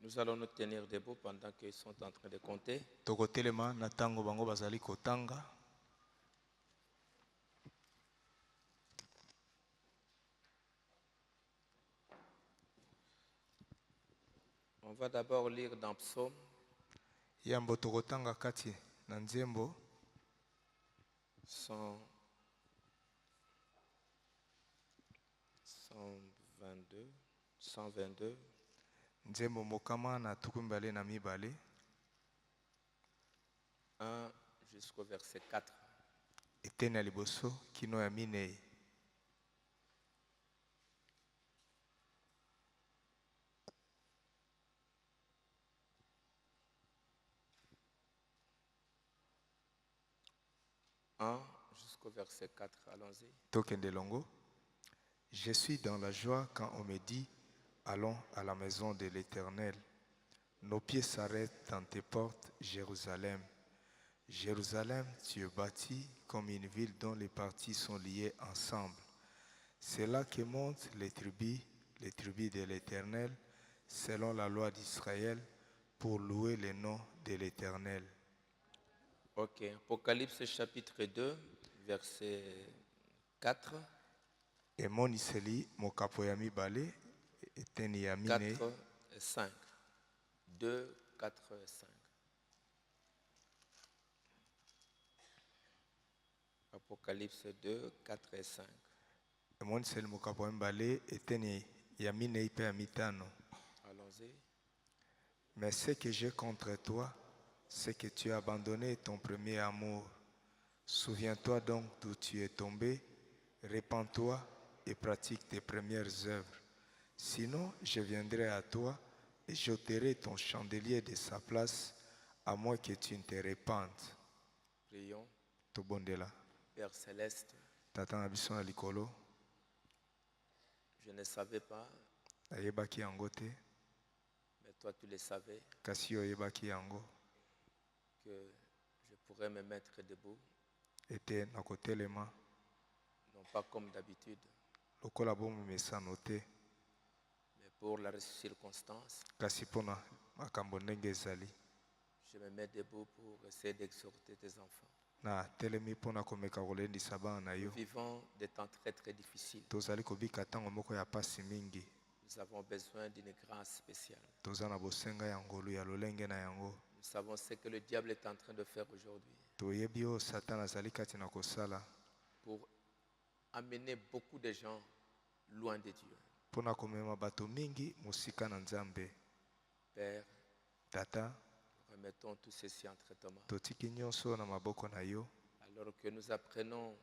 Nous allons nous tenir debout pendant qu'ils sont en train de compter. Tokotelema na tango bango bazali kotanga. On va d'abord lire dans Psaume. Yambo tokotanga kati na Nzembo 122. Nzembo mokama na tukumbale na mibale 1 jusqu'au verset 4. Etena liboso kino ya minei. Jusqu'au verset 4, allons-y. Tokende longo. Je suis dans la joie quand on me dit allons à la maison de l'Éternel. Nos pieds s'arrêtent dans tes portes, Jérusalem. Jérusalem, tu es bâtie comme une ville dont les parties sont liées ensemble. C'est là que montent les tribus de l'Éternel, selon la loi d'Israël, pour louer le nom de l'Éternel. Ok, Apocalypse chapitre 2, verset 4. Et moniseli mokapo ya mibale eteni ya mine 4 et 5. 2, 4 et 5. Apocalypse 2, 4 et 5. Et moniseli mokapo ya mibale eteni ya mine ipe ya mitano. Allons-y. Mais ce que j'ai contre toi, c'est que tu as abandonné ton premier amour. Souviens-toi donc d'où tu es tombé, répands-toi et pratique tes premières œuvres. Sinon, je viendrai à toi et j'ôterai ton chandelier de sa place, à moins que tu ne te répandes. Prions. Tobondela. Père céleste, Tata na biso na likolo, je ne savais pas, ayebaki yango te, mais toi tu le savais, kasi oyebaki yango, que je pourrais me mettre debout, ete nakotelema, non pas comme d'habitude, lokola bomemesano te, mais pour la circonstance, kasi mpona makambo ndenge ezali. je me mets debout pour essayer d'exhorter tes enfants. Na telemi mpona komeka kolendisa bana na Nous yo. vivons des temps très très difficiles. Tozali kobika ntango moko ya pasi mingi. Nous avons besoin d'une grâce spéciale. Toza na bosenga ya ngolu ya lolenge na yango. Nous savons ce que le diable est en train de faire aujourd'hui. Toyebi oyo Satan azali kati na kosala. Pour amener beaucoup de gens loin de Dieu. Mpona komema bato mingi mosika na Nzambe. Père, Tata, remettons tout ceci entre tes mains. totiki nyonso na maboko na yo. Alors que nous apprenons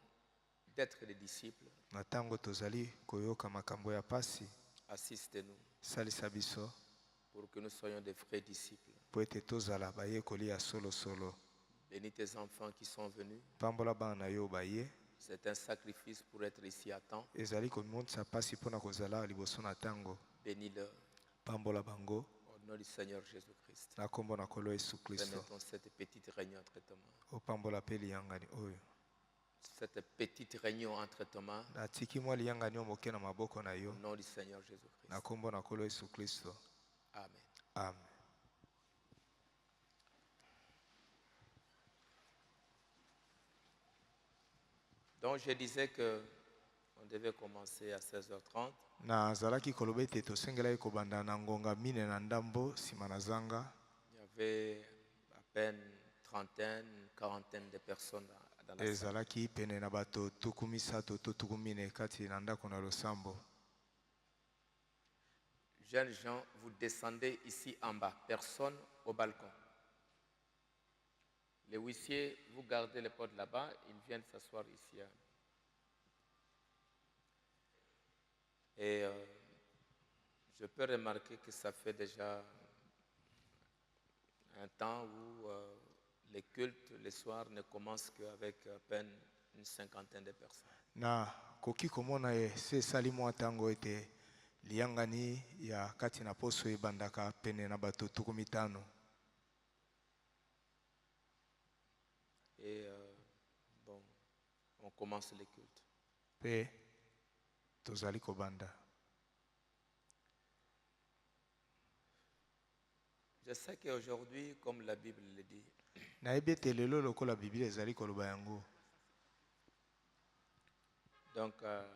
d'être des disciples, Na ntango tozali koyoka makambo ya pasi, assiste-nous salisa biso pour que nous soyons des vrais disciples. po ete tozala bayekoli ya solosolo. Bénis tes enfants qui sont venus. Pambola bana na yo baye. C'est un sacrifice pour être ici à temps. Ezali komonisa pasi mpona kozala liboso na ntango. Bénis-le Pambola bango. au nom du Seigneur Jésus-Christ. Na kombo na kolo Yesu Kristo. Remettons cette petite réunion entre tes mains. Opambola pe liyangani oyo. Cette petite réunion entre tes mains. Natiki mwa liyangani omoke na maboko na yo. Au nom du Seigneur Jésus-Christ. Na kombo na kolo Yesu Kristo. Amen. Amen. Donc je disais que on devait commencer à 16h30. Na zalaki koloba ete tosengelaki kobanda na ngonga mine na ndambo nsima na zanga. Il y avait à peine trentaine, quarantaine de personnes dans la salle. Ezalaki pene na bato tuku misato to tuku mine kati na ndako na losambo. Jeunes gens, vous descendez ici en bas, personne au balcon. Les huissiers, vous gardez les portes là-bas, ils viennent s'asseoir ici. Et je peux remarquer que ça fait déjà un temps où les cultes, les soirs, ne commencent qu'avec à peine une cinquantaine de personnes. Na koki komona se sali mwa tango ete liyangani ya kati na poso ebandaka pene na bato tuku mitano. Et bon, on commence les cultes. Pe tozali kobanda. Je sais qu'aujourd'hui, comme la Bible le dit, nayebi ete lelo lokola biblia ezali koloba yango donc à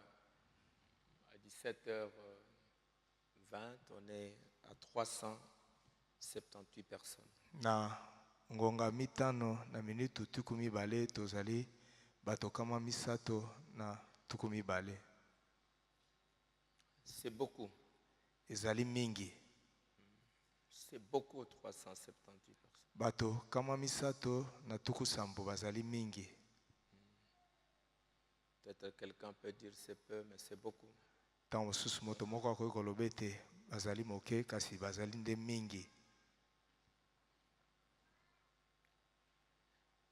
17h20, on est à 378 personnes. na ngonga mitano na minutu tuku mibale tozali bato kama misato na tuku mibale. C'est beaucoup. Ezali mingi. C'est beaucoup, 378 personnes. Bato kama misato na tuku sambo bazali mingi. Peut-être quelqu'un peut dire c'est peu, mais c'est beaucoup. Tant mosusu moto moko akoki koloba ete bazali moke kasi bazali nde mingi.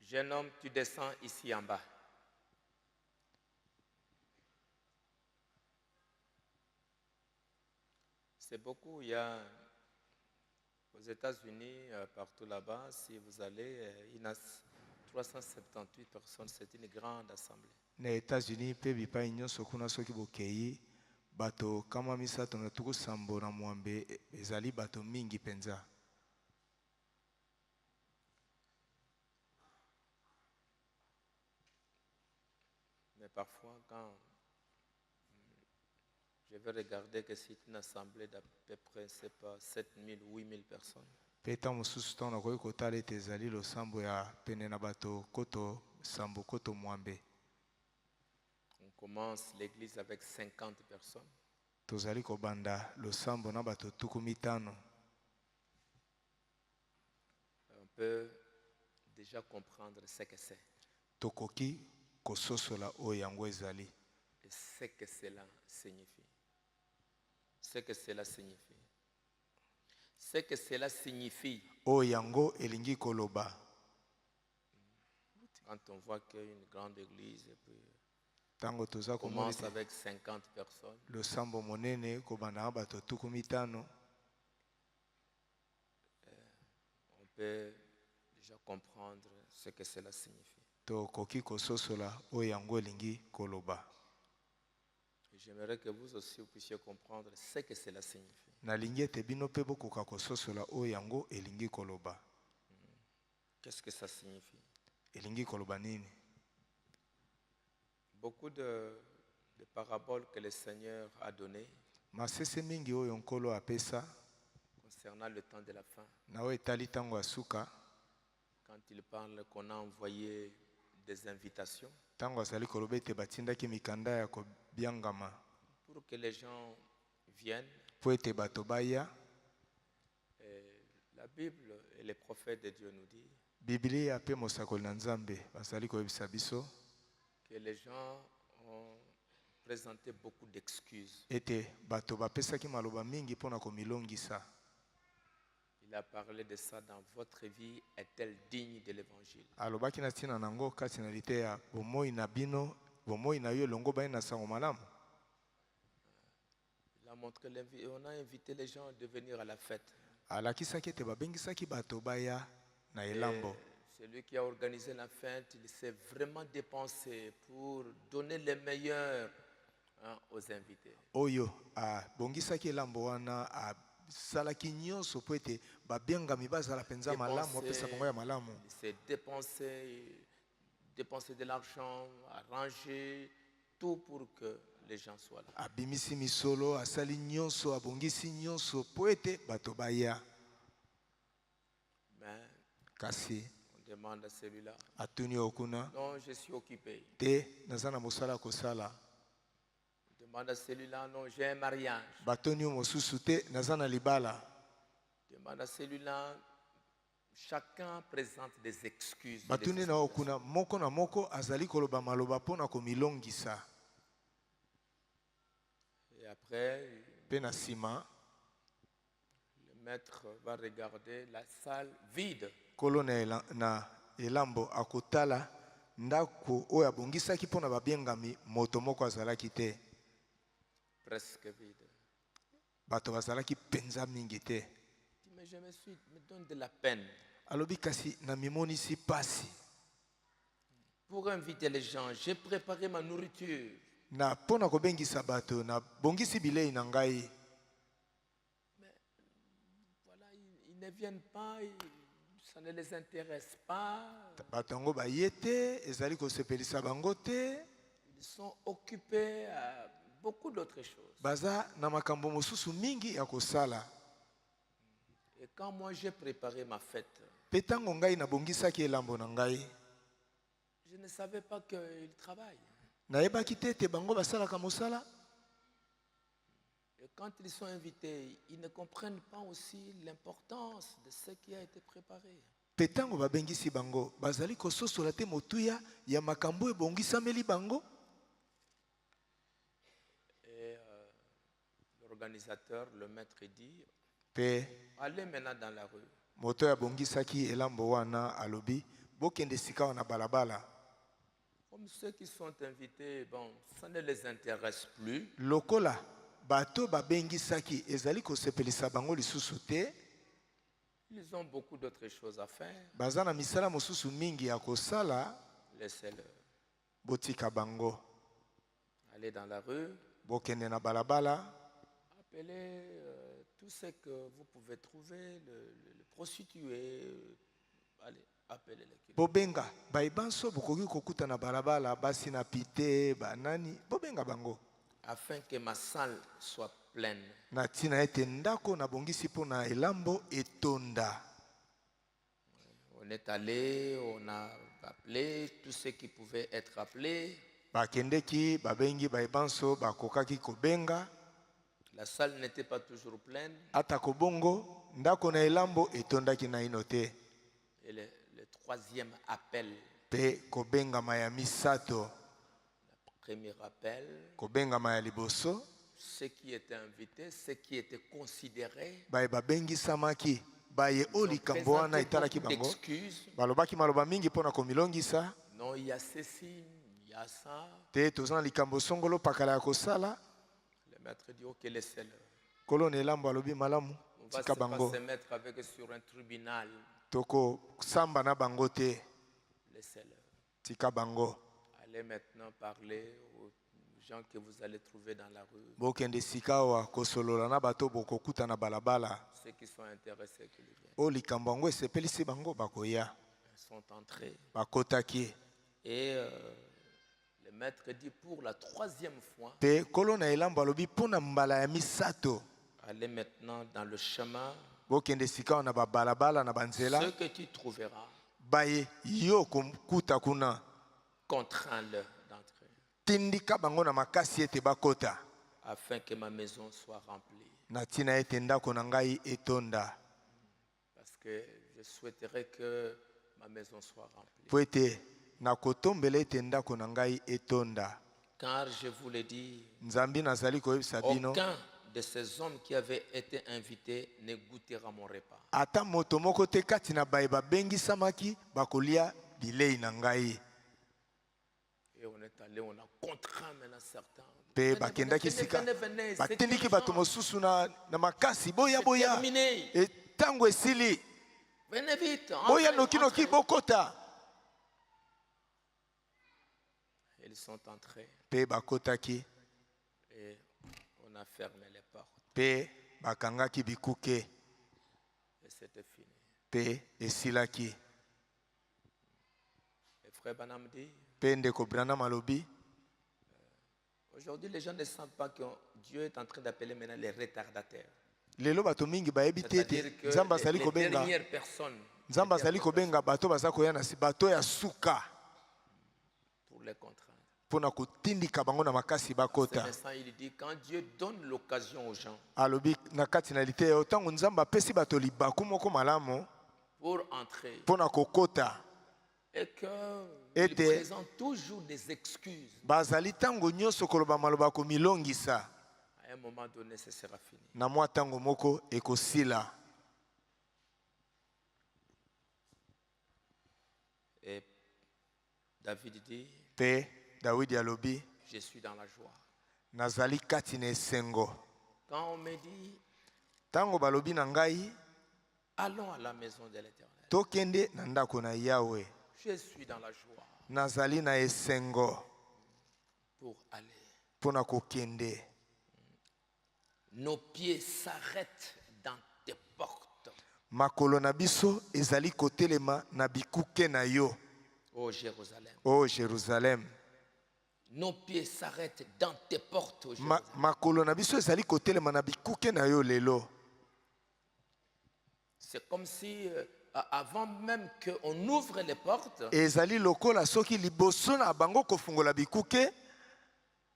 Jeune homme, tu descends ici en bas. C'est beaucoup. Il y a aux États-Unis, partout là-bas, si vous allez, il y a 378 personnes. C'est une grande assemblée. Na États-Unis pe bipai nyonso kuna soki bokei bato kama misato na tuku sambo na mwambe ezali bato mingi penza. Mais parfois, quand je vais regarder que c'est une assemblée d'à peu près, c'est pas 7000 ou 8000 personnes. Peta mosusu ntango nakoki kotala ete ezali losambo ya pene na bato koto sambo koto mwambe. On commence l'église avec 50 personnes. Tozali kobanda losambo na bato tuku mitano. On peut déjà comprendre ce que c'est. Tokoki kososola oyo yango ezali. Et ce que cela signifie. Ce que cela signifie. Ce que cela signifie. Oyo yango elingi koloba. Quand on voit qu'il y a une grande église et puis Tango toza commence avec 50 personnes. Losambo monene kobanda na bato tuku mitano. On peut déjà comprendre ce que cela signifie. Tokoki kososola oyo yango elingi koloba. J'aimerais que vous aussi vous puissiez comprendre ce que cela signifie. Nalingi ete bino pe bokoka kososola oyo yango elingi koloba. Qu'est-ce que ça signifie? Elingi koloba nini? Beaucoup de paraboles que le Seigneur a données Masese mingi oyo nkolo apesa concernant le temps de la fin. na oyo etali tango ya suka. Quand il parle qu'on a envoyé des invitations Tango azali koloba ete batindaki mikanda ya kobiangama pour que les gens viennent. po ete bato baya. La Bible et les prophètes de Dieu nous disent Biblia pe mosakoli na Nzambe bazali koyebisa biso que les gens ont présenté beaucoup d'excuses. ete bato bapesaki maloba mingi mpona komilongisa. Il a parlé de ça dans votre vie est-elle digne de l'évangile? Alobaki na ntina nango kati na lite ya bomoi na bino bomoi na yo elongo baye na sango malamu. Il a montré on a invité les gens de venir à la fête. Alakisaki ete babengisaki bato baya na elambo. Celui qui a organisé la fête, il s'est vraiment dépensé pour donner le meilleur aux invités. Oyo bongisaki elambo wana salaki nyonso po ete babengami bazala penza malamu apesa bango ya malamu. Il s'est dépensé de l'argent, arrangé tout pour que les gens soient là. Abimisi misolo asali nyonso abongisi nyonso po ete bato baya. Mais Kasi on demande à celui-là. atuni okuna Non, je suis occupé. te naza na mosala kosala. On demande à celui-là. Non, j'ai un mariage. Batoni mosusu te naza na libala. On demande à celui-là. Chacun présente des excuses. Batuni na okuna moko na moko azali koloba maloba pona komilongisa. Et après, Pe na sima le maître va regarder la salle vide. kolo na elambo akotala ndako oyo abongisaki mpona babengami moto moko azalaki te. Presque vide. Bato bazalaki penza mingi te. Mais je me donne de la peine. Alobi kasi na mimonisi pasi. Pour inviter les gens, j'ai préparé ma nourriture. Na mpona kobengisa bato na bongisi bilei na ngai. Mais voilà, il ne viennent pas, ça ne les intéresse pas. Batango bayete, ezali kosepelisa bango te. Ils sont occupés à beaucoup d'autres choses. Baza na makambo mosusu mingi ya kosala. Et quand moi j'ai préparé ma fête, Petango ngai na bongisaki elambo na ngai. Je ne savais pas qu'ils travaillent. Nayebaki te te bango basalaka mosala. Et quand ils sont invités, ils ne comprennent pas aussi l'importance de ce qui a été préparé. Petango babengisi bango, bazali kososola te motuya ya makambo ebongisameli bango. Et l'organisateur, le maître dit, allez maintenant dans la rue. Moto ya bongisaki elambo wana alobi, bokende sika wana balabala. Comme ceux qui sont invités, bon, ça ne les intéresse plus. Lokola bato babengisaki ezali kosepelisa bango lisusu te. Ils ont beaucoup d'autres choses à faire. Bazana misala mosusu mingi ya kosala. Laissez-le. Botika bango. Allez dans la rue. Bokende na balabala. Appelez tout ce que vous pouvez trouver, le prostitué. Allez, appelez-les. Bobenga, baibanso bokoki kokuta na balabala, basi na pite, banani, bobenga bango. Afin que ma salle soit pleine. Na tina ete ndako na bongisi pona elambo etonda. On est allé, on a appelé tous ceux qui pouvaient être appelés. Bakendeki, babengi, baibanso, bakokaki kobenga. La salle n'était pas toujours pleine. Ata kobongo, ndako na elambo etondaki na inote. Et le troisième appel. Pe kobenga maya misato. Le premier appel. Kobenga maya liboso. Ceux qui étaient invités, ceux qui étaient considérés. Babengi samaki. Baye oli kamboana italaki bango. Balobaki maloba mingi pona komilongisa. Non, il y a ceci, il y a ça. Te tozana likambo songolo pakala ya kosala. Le maître dit ok, laissez-le. Kolone elambo alobi malamu. On va pas se mettre avec sur un tribunal. Toko samba na bango te. Laissez-le. Tika bango. Allez maintenant parler aux gens que vous allez trouver dans la rue. Bokende sikawa kosolola na bato bokokuta na balabala. Ceux qui sont intéressés qui viennent. O likambo ngo esepelisi bango bakoya. Ils sont entrés. Bakotaki. Et le maître dit pour la troisième fois. Pe kolona elambo alobi pona mbala ya misato. Allez maintenant dans le chemin. Bokende sikawa na balabala na banzela. Ce que tu trouveras. Baye yo kuta kuna. Contrains-le d'entrer. Tindika bango na makasi ete bakota. Afin que ma maison soit remplie. Na tina ete ndako na ngai etonda. Parce que je souhaiterais que ma maison soit remplie. Po ete na kotombele ete ndako na ngai etonda. Car je vous l'ai dit, Nzambi nazali koyebisa bino. Aucun de ces hommes qui avaient été invités ne goûtera mon repas. Ata moto moko te kati na baye babengisamaki bakolia bilei na ngai. Et on est allé, on a contraint maintenant certains. Pe bakendaki sika batindiki bato mosusu na makasi boya boya. E tango esili. Venez vite. Boya noki bokota. Ils sont entrés. Pe bakotaki. Et on a fermé les portes. Pe bakangaki bikuke. Et c'était fini. Pe esilaki. Et frère Branham dit. Pe ndeko Branham alobi. Aujourd'hui, les gens ne savent pas que Dieu est en train d'appeler maintenant les retardataires. Lelo bato mingi bayebi tete nzamba zali kobenga. Nzamba zali kobenga bato baza koya na si bato ya suka. Pour les contraindre. Pona kotindika bango na makasi bakota. Il dit quand Dieu donne l'occasion aux gens. Alobi na kati na lite otango nzamba pesi bato libaku moko malamu. Pour entrer. Pona kokota. Et qu'il présente toujours des excuses. Bazali tango nyoso koloba maloba ko milongisa. À un moment donné, ce sera fini. Na mwa tango moko ekosila. Et David dit. Pe David alobi. Je suis dans la joie. Nazali kati na esengo. Quand on me dit. Tango balobi na ngai. Allons à la maison de l'Éternel. Tokende na ndako na Yahweh. Je suis dans la joie. Nazali na esengo. Pour aller. Pona kokende. Nos pieds s'arrêtent dans tes portes. makolo na biso ezali kotelema na bikuke na yo. Ô Jérusalem. Ô Jérusalem. Nos pieds s'arrêtent dans tes portes, ô Jérusalem. Makolo na biso ezali kotelema na bikuke na yo lelo. C'est comme si avant même qu'on ouvre les portes, ezali lokola soki liboso na bango kofungola bikuke,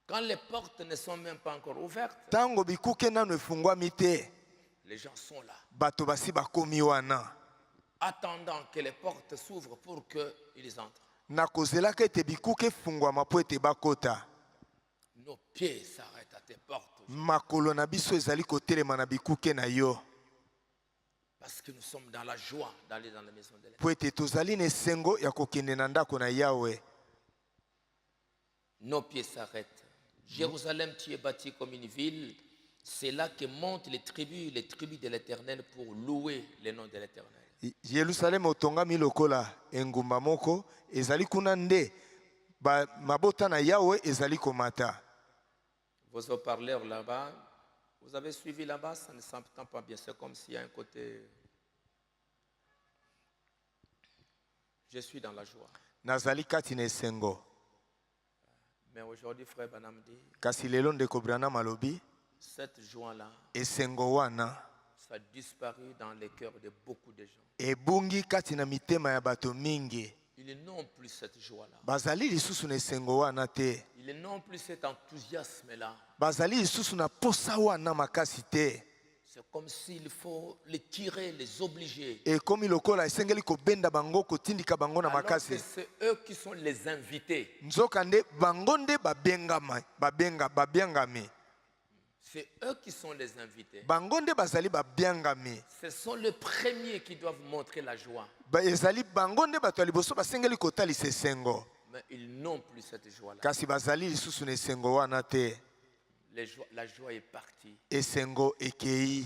quand les portes ne sont même pas encore ouvertes, tango bikuke nanu efungwami te, les gens sont là, bato basi bakomi wana, attendant que les portes s'ouvrent pour qu'ils entrent. na kozelaka ete bikuke efungwama po ete bakota. Nos pieds s'arrêtent à tes portes, makolo na biso ezali kotelema na bikuke na yo, parce que nous sommes dans la joie d'aller dans la maison de l'Éternel. po ete tozali na esengo ya kokende na ndako na Yawe. Nos pieds s'arrêtent. Jérusalem, tu es bâti comme une ville. C'est là que montent les tribus de l'Éternel pour louer le nom de l'Éternel. Yerusalem otongami lokola engumba moko, ezali kuna nde mabota na Yawe ezali komata. Vos haut-parleurs là-bas, vous avez suivi là-bas, ça ne s'entend pas bien. C'est comme s'il y a un côté. Je suis dans la joie. Nazali kati na esengo. Mais aujourd'hui, frère Branham dit, kasi lelo ndeko Branham alobi, cette joie-là, esengo wana, ça a disparu dans les cœurs de beaucoup de gens. ebungi kati na mitema ya bato mingi. Ils n'ont plus cette joie-là. Bazali lisusu na esengo wana te. Ils n'ont plus cet enthousiasme-là. Bazali lisusu na posa wana makasi te. C'est comme s'il faut les tirer, les obliger. Et comme lokola esengeli kobenda bango kotindika bango na Alors makasi. que c'est eux qui sont les invités. Nzoka nde bango nde babiangami. C'est eux qui sont les invités. Bango nde bazali babiangami. Ce sont les premiers qui doivent montrer la joie. Ezali bango nde bato ya liboso basengeli kotalisa esengo. Mais ils n'ont plus cette joie-là. Kasi bazali lisusu na esengo wana te. La joie est partie. Esengo ekei.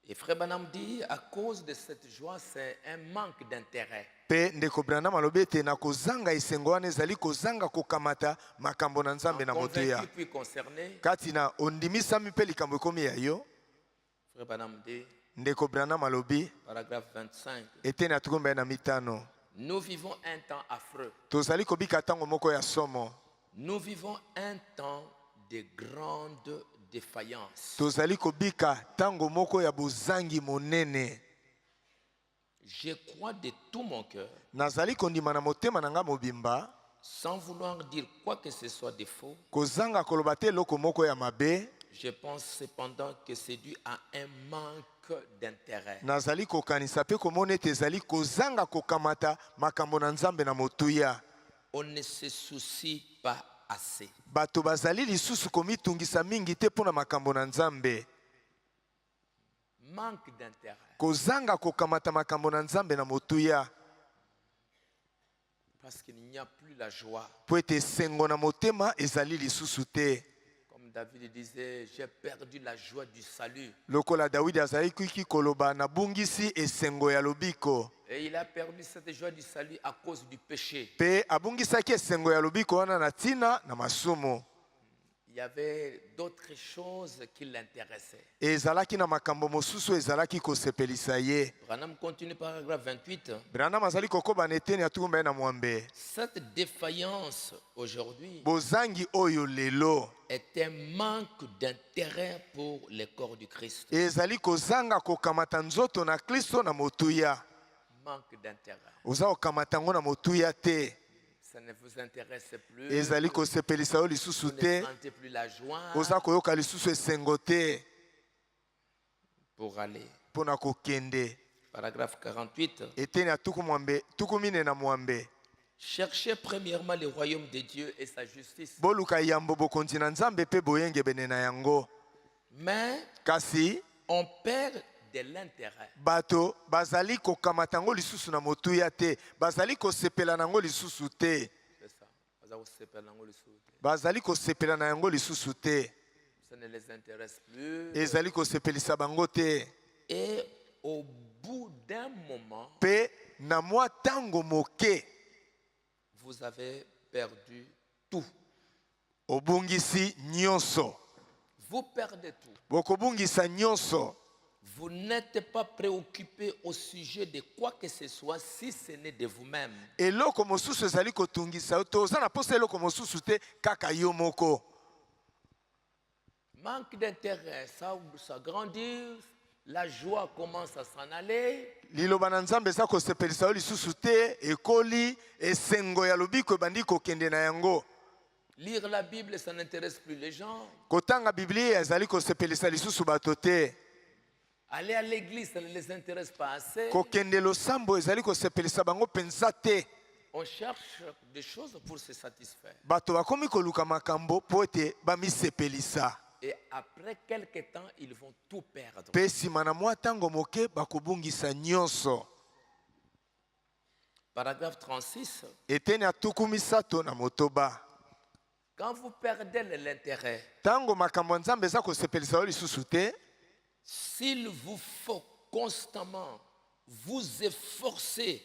Et Frère Branham dit, à cause de cette joie, c'est un manque d'intérêt. Pe ndeko Branham alobi ete na kozanga esengo wana ezali kozanga kokamata makambo na Nzambe na moto ya. Convaincu puis concerné, Kati na ondimisami pe likambo ekomi ya yo. Frère Branham dit, Ndeko Branham alobi paragraphe 25, ete na tukumba na mitano. nous vivons un temps affreux. Tozali kobika tango moko ya somo. Nous vivons un temps de grande défaillance. Tozali kobika tango moko ya bozangi monene. Je crois de tout mon cœur, Nazali kondima na motema na nga mobimba, sans vouloir dire quoi que ce soit de faux, kozanga koloba te eloko moko ya mabe. je pense cependant que c'est dû à un manque d'intérêt. Nazali kokanisa pe komona ete ezali kozanga kokamata makambo na Nzambe na motuya. On ne se soucie pas assez. Bato bazali lisusu komitungisa mingi te pona makambo na Nzambe. Manque d'intérêt. Kozanga kokamata makambo na Nzambe na motuya. Parce qu'il n'y a plus la joie. Po ete sengo na motema ezali lisusu te. Comme David disait, j'ai perdu la joie du salut. Lokola Dawidi azali kuki koloba na bungisi esengo ya lobiko. Et il a perdu cette joie du salut à cause du péché. Pe abungisaki esengo ya lobiko wana na tina na masumu. Il y avait d'autres choses qui l'intéressaient. Ezalaki na makambo mosusu ezalaki kosepelisa ye. Branham continue paragraphe 28. Branham azali kokoba na eteni ya tukumba na mwambe. Cette défaillance aujourd'hui Bozangi oyo lelo est un manque d'intérêt pour le corps du Christ. ezali kozanga kokamata nzoto na Kristo na motuya. Manque d'intérêt. Oza kokamata ngo na motuya te. Ça ne vous intéresse plus. Ezali kosepelisa yo lisusu Vous ne te. sentez plus la joie Oza koyoka lisusu esengo te pour aller. pona kokende. Paragraphe 48. Eteni ya tukumine na mwambe. Cherchez premièrement le royaume de Dieu et sa justice. Boluka yambo bokonzi na Nzambe pe boyengebene na yango. Mais Kasi on perd de l'intérêt. bato bazali kokamata ngo lisusu na motuya te. Bazali kosepela na ngo lisusu te. C'est ça. Bazali kosepela na yango lisusu te. Ça ne les intéresse plus. Ezali kosepelisa bango te. Et au bout d'un moment, Pe na mwa tango moke vous avez perdu tout. obungisi nyonso. Vous perdez tout. Bokobungisa nyonso. Vous n'êtes pas préoccupé au sujet de quoi que ce soit si ce n'est de vous-même. eloko mosusu ezali kotungisa yo toza na posa eloko mosusu te kaka yo moko. Manque d'intérêt, ça grandit, la joie commence à s'en aller. Liloba na Nzambe eza kosepelisa yo lisusu te, ekoli esengo ya lobiko ebandi kokende na yango. Lire la Bible, ça n'intéresse plus les gens. Kotanga Biblia ezali kosepelisa lisusu bato te. Aller à l'église, ça ne les intéresse pas assez. Kokende losambo ezali kosepelisa bango penza te. On cherche des choses pour se satisfaire. Bato bakomi koluka makambo po ete bamisepelisa. Et après quelques temps, ils vont tout perdre. Pe sima na mwa ntango moke bakobungisa nyonso. Paragraphe 36. Eteni ya tuku misato na motoba. Quand vous perdez l'intérêt, Tango makambo ya Nzambe eza kosepelisa yo lisusu te, s'il vous faut constamment vous efforcer,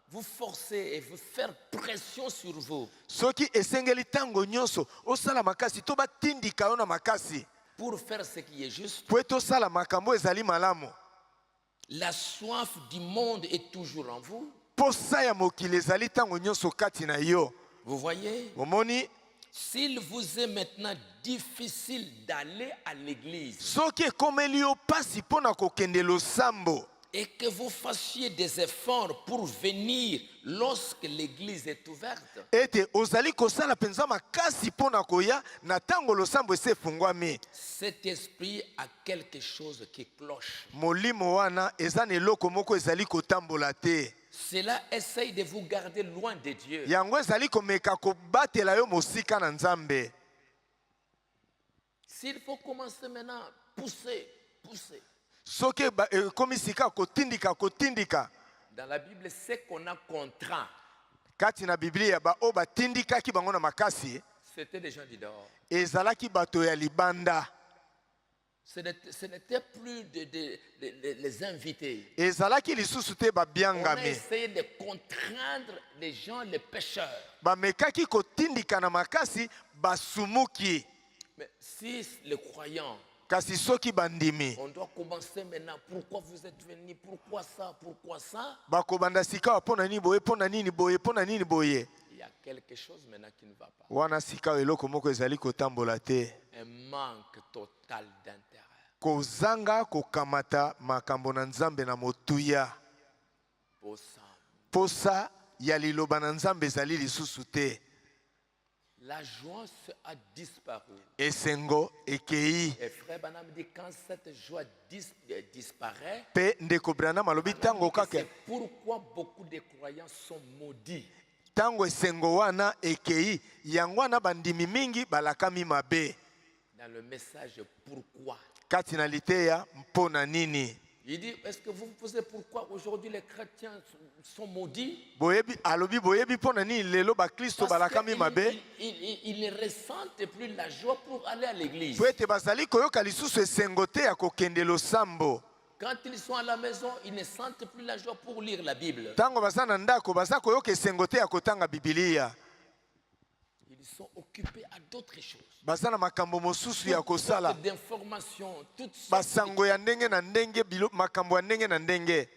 vous forcer et vous faire pression sur vous soki esengeli tango nyonso osala makasi to batindika yo na makasi pour faire ce qui est juste, po ete osala makambo ezali malamu, la soif du monde est toujours en vous. posa ya mokili ezali tango nyonso kati na yo. Vous voyez? Omoni, S'il vous est maintenant difficile d'aller à l'église soki ekomeli yo pasi mpo na kokende losambo et que vous fassiez des efforts pour venir lorsque l'église est ouverte, ete ozali kosala penza makasi mpo na koya na tango losambo ese efungwami, cet esprit a quelque chose qui cloche. molimo wana eza na eloko moko ezali kotambola te. Cela essaye de vous garder loin de Dieu. Yango ezali komeka kobatela yo mosika na Nzambe. S'il faut commencer maintenant, pousser. Soki ekomi sika kotindika. Dans la Bible, c'est qu'on a contraint. Kati na Biblia ba o batindikaki bango na makasi, C'était des gens du dehors. ezalaki bato ya libanda. Ce n'était plus les invités. Ezalaki lisusu te On a babiangami. essayé de contraindre les gens, les pécheurs. Bamekaki kotindika na makasi basumuki. Mais si les croyants, Kasi soki bandimi on doit commencer maintenant. Pourquoi vous êtes venus? Pourquoi ça? bakobanda sika wa pona nini boye, pona nini boye, pona nini boye. Il y a quelque chose maintenant qui ne va pas. Wana sika wa eloko moko ezali kotambola te. Un manque total d'intérêt. Kozanga kokamata makambo na Nzambe na motuya. Pour ça, Posa ya liloba na Nzambe ezali lisusu te. la joie a disparu. Esengo ekei. Et frère Branham dit quand cette joie disparaît, Pe ndeko Branham alobi tango kaka c'est pourquoi beaucoup de croyants sont maudits. tango esengo wana ekei, yango wana bandimi mingi balakami mabe. Dans le message pourquoi, Kati na liteya mpona nini. il dit, est-ce que vous vous posez pourquoi aujourd'hui les chrétiens sont maudits? Boyebi alobi boyebi mpona nini lelo ba Kristo balakami mabe. Ils ne ressentent plus la joie pour aller à l'église. Po ete bazali koyoka lisusu esengo te ya kokende losambo. Quand ils sont à la maison, ils ne sentent plus la joie pour lire la Bible. Tango baza na ndako baza koyoka esengo te ya kotanga Biblia. Ils sont occupés à d'autres choses. Baza na makambo mosusu ya Toutes kosala. sortes d'informations, toutes sortes. Basango ya ndenge na ndenge, makambo ya ndenge na ndenge.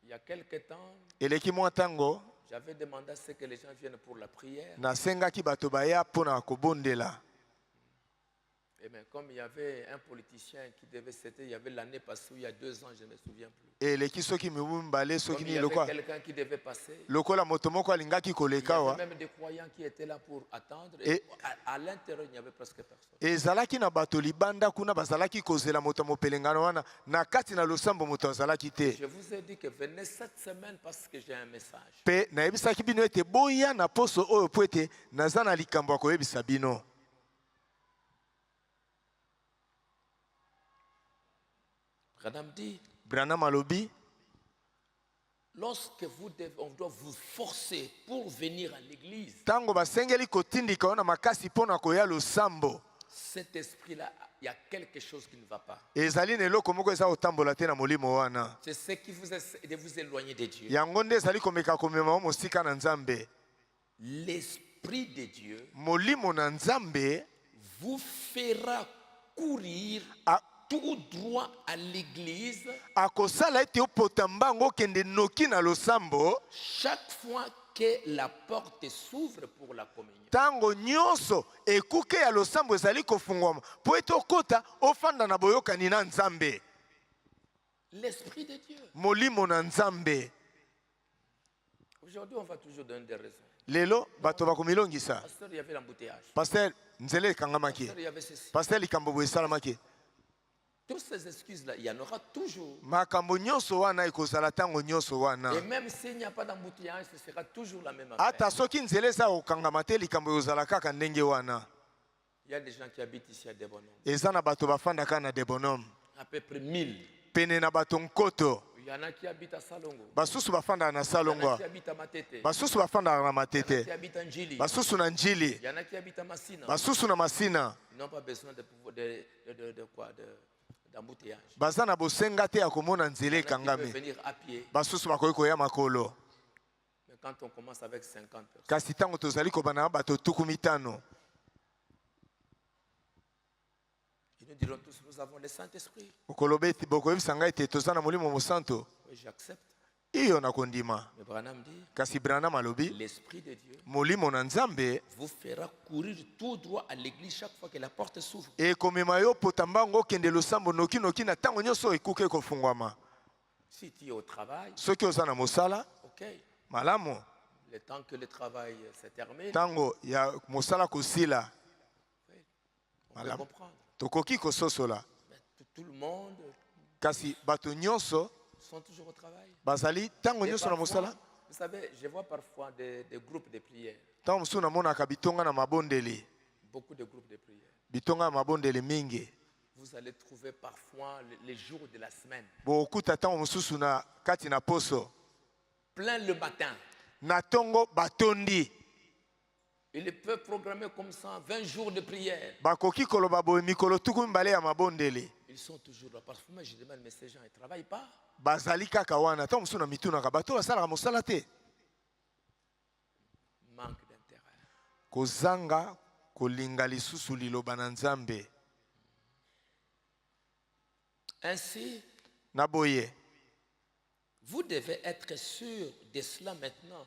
Il y a quelque temps, Eleki mwa tango j'avais demandé à ce que les gens viennent pour la prière. nasengaki bato baya mpona kobondela. Et bien, comme il y avait un politicien qui devait, c'était, il y avait l'année passée, il y a 2 ans, je ne me souviens plus. Eleki soki mibu mbale Comme soki il ni y avait lokwa. quelqu'un qui devait passer. Lokola moto moko alingaki Il y koleka wa. avait même des croyants qui étaient là pour attendre. Et- Et à l'intérieur, il n'y avait presque personne. Ezalaki na bato libanda kuna bazalaki kozela moto mopelengano wana na kati na losambo moto azalaki te. Je vous ai dit que venez cette semaine parce que j'ai un message. Pe nayebisaki bino ete boya na poso oyo po ete naza na likambo ya koyebisa bino. Branham dit, Branham alobi lorsque on doit vous forcer pour venir à l'église, tango basengeli kotindika ona makasi mpona koya losambo. cet esprit-là, il y a quelque chose qui ne va pas. Ezali na eloko moko eza kotambola te na molimo wana. C'est ce qui vous essaie de vous éloigner de Dieu. Yango nde ezali komeka komema o mosika na Nzambe. L'esprit de Dieu Molimo na Nzambe vous fera courir tout droit à l'église akosala ete opotambango kende noki na losambo chaque fois que la porte s'ouvre pour la communion. tango nyonso ekuke ya losambo ezali kofungwama po ete okota ofanda na boyokani na Nzambe. L'Esprit de Dieu. Molimo na Nzambe. Aujourd'hui, on va toujours donner des raisons. Lelo bato bakomilongisa. Pasteur, il y avait l'embouteillage. Pasteur nzele kangamaki. Pasteur, il y avait ceci. Pasteur likambo boesalamaki. Toutes ces excuses-là, il y en aura toujours. Makambo nyonso wana ekozala tango nyonso wana. Et même s'il n'y a pas d'embouteillage, ce sera toujours la même affaire. Ata soki nzele za okangama te likambo ezala kaka ndenge wana. Il y a des gens qui habitent ici à Debonom. Eza na bato bafandaka na Debonom. À peu près 1000. Pene na bato nkoto. Il y en a qui habitent à Salongo. Basusu bafanda na Il y en a Salongo. qui habitent à Matete. Basusu bafanda na Il y en a Matete. qui habitent à Njili. Basusu na Njili. Il y en a qui habitent à Massina. Basusu na Masina. Ils n'ont pas besoin d'embouteillage. Baza na bosenga te ya komona Il y nzele en a qui peuvent kangami. venir à pied. Basusu bakoki koya makolo. Mais quand on commence avec 50 personnes, Kasi tango tozali kobana na bato tuku mitano. ils nous diront tous, nous avons le Saint-Esprit. Okolobeti bokoyebisa ngai te toza na molimo mosanto. Oui, j'accepte. Iyo nakondima. Mais Branham dit, Kasi Branham alobi l'Esprit de Dieu molimo na Nzambe vous fera courir tout droit à l'église chaque fois que la porte s'ouvre. ekomema yo potambango kende losambo noki noki na tango nyonso ekuke kofungwama. Si tu es au travail, Soki oza na mosala ok. malamu Le temps que le travail se termine, tango ya mosala kosila on peut Madame. comprendre. tokoki kososola. Mais tout le monde Kasi bato nyonso sont toujours au travail. bazali tango Et nyonso na parfois, mosala. vous savez, je vois parfois des groupes de prière. Tango mosusu namonaka bitonga na mabondeli. Beaucoup de groupes de prière. Bitonga na mabondeli mingi. Vous allez trouver parfois les jours de la semaine. Bokuta tango mosusu na kati na poso. Plein le matin. Na tongo batondi. Ils peuvent programmer comme ça 20 jours de prière. Bakoki koloba boye mikolo tuku mbale ya mabondeli. Ils sont toujours là. Parfois, moi, je demande, mais ces gens, ils ne travaillent pas. Bazali kaka wana tango mosusu na mitunaka bato basalaka mosala te. Manque d'intérêt. Kozanga kolinga lisusu liloba na Nzambe. Ainsi, Na boye. vous devez être sûr de cela maintenant.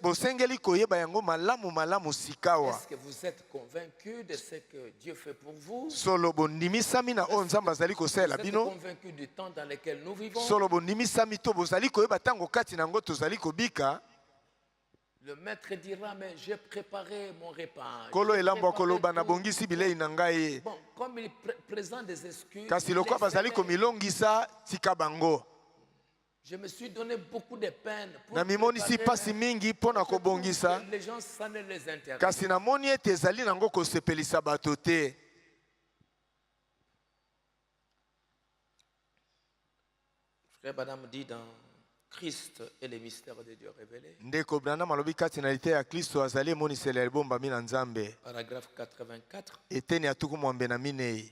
Bosengeli koyeba yango malamu malamu sikawa. Est-ce que vous êtes convaincu de ce que Dieu fait pour vous? Solo bondimisami na o Nzambe azali Vous kosala êtes bino. convaincu du temps dans lequel nous vivons? Solo bondimisami to bozali koyeba tango kati nango tozali kobika. Le maître dira, mais j'ai préparé mon repas. Kolo J'ai elambo préparé koloba na tout. bongisi bilei na ngai. Bon, comme il présente des excuses, Kasi lokwa bazali komilongisa tika bango. je me suis donné beaucoup de peine pour Na mimoni si préparer, pasi mingi pona je trouve kobongisa. que les gens, ça ne les intéresse. Kasi na moni ete ezali nango kosepelisa bato te. Frère Branham dit dans Christ et les mystères de Dieu révélés, Ndeko Branham alobi kati na lite ya Kristo azali emonisela ebombami na Nzambe. paragraphe 84. Eteni ya tuku mwambe na minei.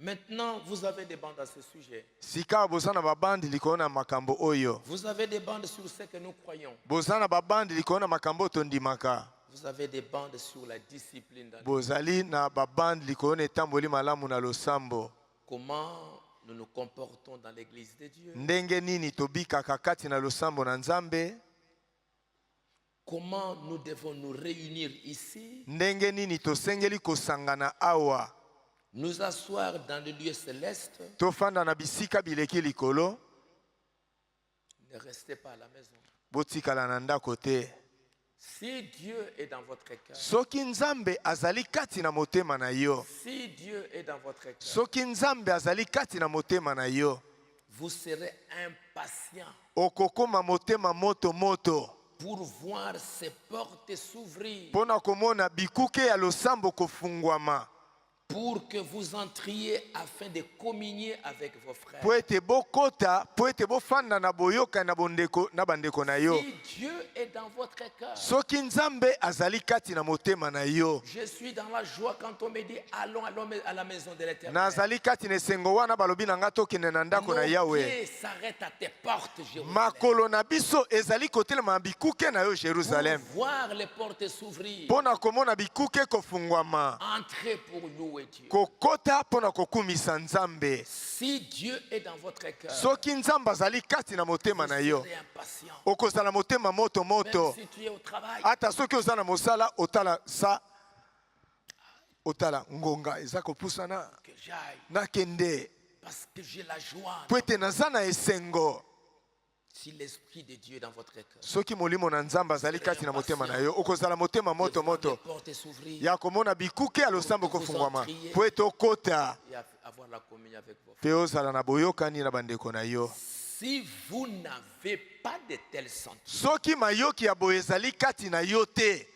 Maintenant, vous avez des bandes à ce sujet. Sika bozana babandi likona makambo oyo. Vous avez des bandes sur ce que nous croyons. Bozana babandi likona makambo tondimaka. Vous avez des bandes sur la discipline. Bozali na babandi likona etamboli malamu na losambo. Comment nous nous comportons dans l'église de Dieu? Ndenge nini tobikaka kati na losambo na Nzambe? Comment nous devons nous réunir ici? Ndenge nini tosengeli kosangana awa? Nous asseoir dans le lieu céleste. Tofanda na bisika bileki likolo. Ne restez pas à la maison. Botikala na ndako te. Si Dieu est dans votre cœur, Soki Nzambe azali kati na motema na yo. si Dieu est dans votre cœur, Soki Nzambe azali kati na motema na yo. vous serez impatient Okokoma motema moto moto. pour voir ces portes s'ouvrir. Pona komona bikuke ya losambo kofungwama. pour que vous entriez afin de communier avec vos frères. po ete bokota po ete bofanda na boyoka na bandeko na yo. Si Dieu est dans votre cœur, Soki Nzambe azali kati na motema na yo, je suis dans la joie quand on me dit allons à la maison de l'Éternel. nazali kati na esengo wana balobi na nga tokende na ndako na Nos Yawe. pieds s'arrêtent à tes portes, Jérusalem. Makolo na biso ezali kotelema na bikuke na yo Jérusalem. Pour voir les portes s'ouvrir. Pona komona bikuke kofungwama. Entrez pour louer Dieu. Kokota pona kokumisa Nzambe. Si Dieu est dans votre cœur, Soki Nzambe azali kati na motema na vous yo, serez impatient. okozala motema moto Même moto. si tu es au travail, Ata soki oza na mosala otala sa otala ngonga eza kopusana que j'aille, nakende parce que j'ai la joie. po ete naza na esengo. Si l'Esprit de Dieu est dans votre cœur, Soki molimo na Nzambe azali kati na motema na yo, okozala motema moto de voir les moto portes s'ouvrir ya komona bikuke ya losambo kofungwama po ete okota et avoir la communion avec vos frères. pe ozala na boyokani na bandeko na yo. Si vous n'avez pas de tels sentiments, Soki mayoki ya boye ezali kati na yo te,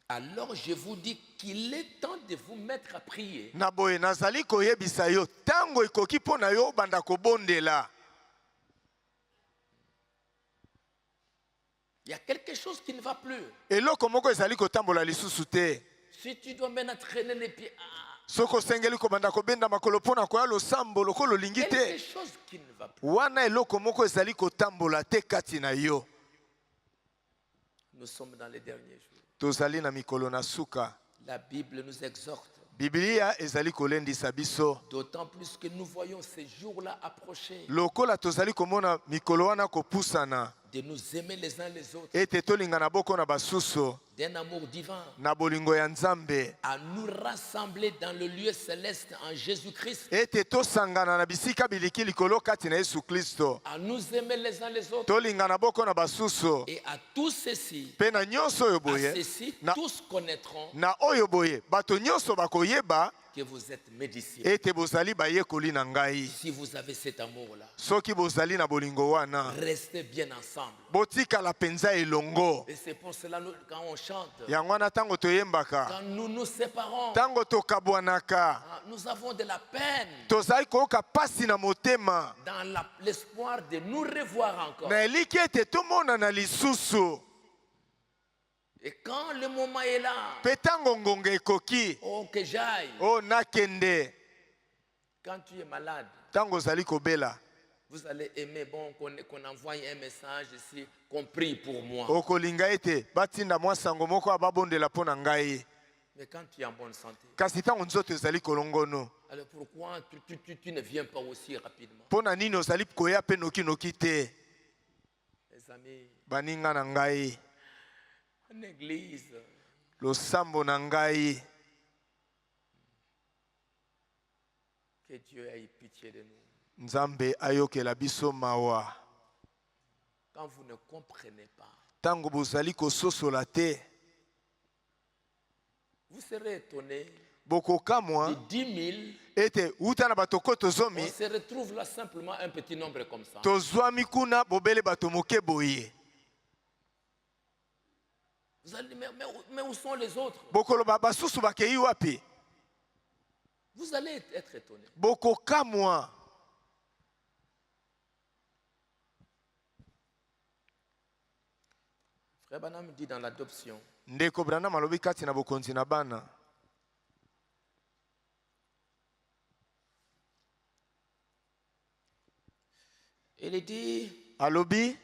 alors je vous dis qu'il est temps de vous mettre à prier. na boye nazali koyebisa yo tango ekoki mpo na yo banda kobondela. Il y a quelque chose qui ne va plus. Eloko moko ezali kotambola lisusu te. Si tu dois maintenant traîner les pieds, Soko osengeli kobanda kobenda makolo mpo na koya losambo lokolo olingi quelque te, chose qui ne va plus. wana eloko moko ezali kotambola te kati na yo. Nous sommes dans les derniers jours. Tozali na mikolo na suka. La Bible nous exhorte, Biblia ezali kolendisa biso. d'autant plus que nous voyons ces jours-là approcher, Lokola tozali komona mikolo wana kopusana, de nous aimer les uns les autres, ete tolingana boko na basusu d'un amour divin, na bolingo ya Nzambe, à nous rassembler dans le lieu céleste en Jésus-Christ, ete tosangana na bisika biliki likolo kati na Yesu Kristo, à nous aimer les uns les autres, tolingana boko na basusu et à tous ceci, pe na nyonso oyo à boye ceci, na, tous connaîtront na oyo boye bato nyonso bakoyeba que vous êtes mes disciples. ete bozali bayekoli na ngai. Si vous avez cet amour-là, Soki bozali na bolingo wana, restez bien ensemble. botikala penza elongo. Et c'est pour cela, quand on chante, Yango wana tango toyembaka, quand nous nous séparons, tango tokabwanaka, nous avons de la peine tozali koyoka pasi na motema, dans l'espoir de nous revoir encore. na eliki ete tomonana lisusu. Et quand le moment est là, Pe tango ngonga ekoki, oh que j'aille, o nakende, quand tu es malade, tango ozali kobela, vous allez aimer bon qu'on envoie un message ici, qu'on prie pour moi. okolinga ete batinda mwa sango moko ababondela mpo na ngai. Mais quand tu es en bonne santé, Kasi tango nzoto ezali kolongono, alors pourquoi tu ne viens pas aussi rapidement? mpo na nini ozali koya pe noki te? Mes amis, Baninga na ngai, en église, losambo na ngai, que Dieu ait pitié de nous. Nzambe ayokela biso mawa. Quand vous ne comprenez pas, Tango bozali kososola te, vous serez étonné. bokokamwa De 10 000, ete uta na bato ko on tozomi, se retrouve là simplement un petit nombre comme ça. tozwami kuna bobele bato moke boye. Vous allez dire, mais où sont les autres? Bokoloba basusu bakei wapi? Vous allez être étonné. Bokokamwa. Frère Branham dit dans l'adoption, Ndeko Branham alobi kati na bokonzi na bana, il dit, alobi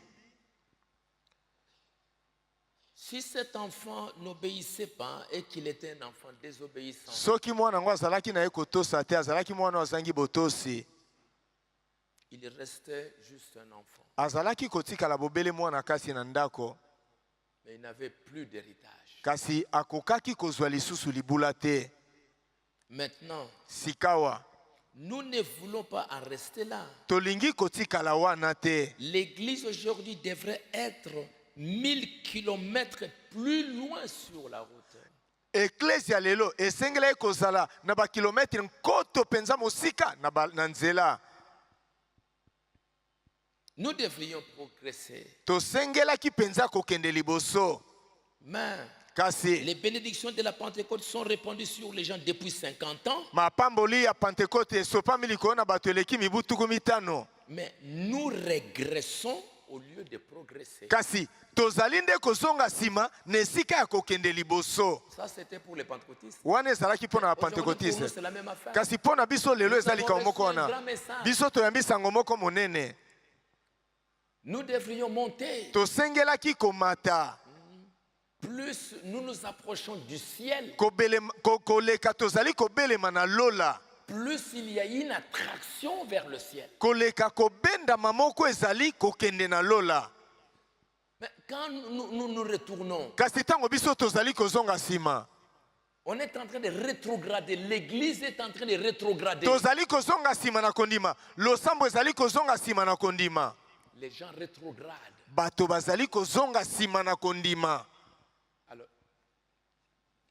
si cet enfant n'obéissait pas et qu'il était un enfant désobéissant, soki mwana ngo azalaki na ye kotosa te, azalaki mwana azangi botosi, il restait juste un enfant. azalaki kotikala bobele mwana kasi na ndako, Mais il n'avait plus d'héritage. kasi akokaki kozwa lisusu libula te. Maintenant, Sikawa nous ne voulons pas en rester là. tolingi kotikala wana te. L'église aujourd'hui devrait être 1000 kilomètres plus loin sur la route. Eklesia lelo esengela kozala na ba kilometre nkoto penza mosika na nzela. Nous devrions progresser. Tosengela ki penza kokende liboso. Mais kasi les bénédictions de la Pentecôte sont répandues sur les gens depuis 50 ans. mapamboli ya Pentecote esopami likolo na bato eleki mibu tuku mitano. Mais nous régressons au lieu de progresser. Kasi tozali nde kozonga sima na esika ya kokende liboso. Ça c'était pour les pentecôtistes. Wana ezalaki mpo na Aujourd'hui, pour nous, bapentekotiste. c'est la même affaire. Kasi mpo na biso lelo Nous eza avons likambo reçu moko un wana. grand message. Biso toyambi sango moko monene. Nous devrions monter. Tosengelaki komata. Plus nous nous approchons du ciel, Koleka tozali kobelema na lola. plus il y a une attraction vers le ciel. Koleka kobenda mamoko ezali kokende na lola. Mais quand nous retournons, Kasi tango biso tozali kozonga sima. on est en train de rétrograder. L'église est en train de rétrograder. Tozali kozonga sima na kondima. Losambo ezali kozonga sima na kondima. Les gens rétrogradent. Bato bazali kozonga sima na kondima. Alors,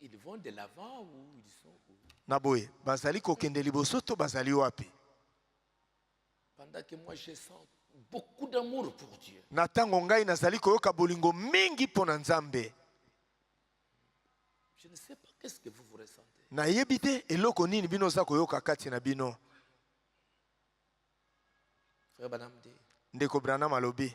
ils vont de l'avant ou ils sont où? Naboye, bazali kokende liboso to bazali wapi? Pendant que moi je sens beaucoup d'amour pour Dieu. Na tango ngai nazali koyoka bolingo mingi pona Nzambe. Je ne sais pas qu'est-ce que vous ressentez. Na yebite eloko nini bino za koyoka kati na bino. Frère Branham dit, Ndeko Branham alobi.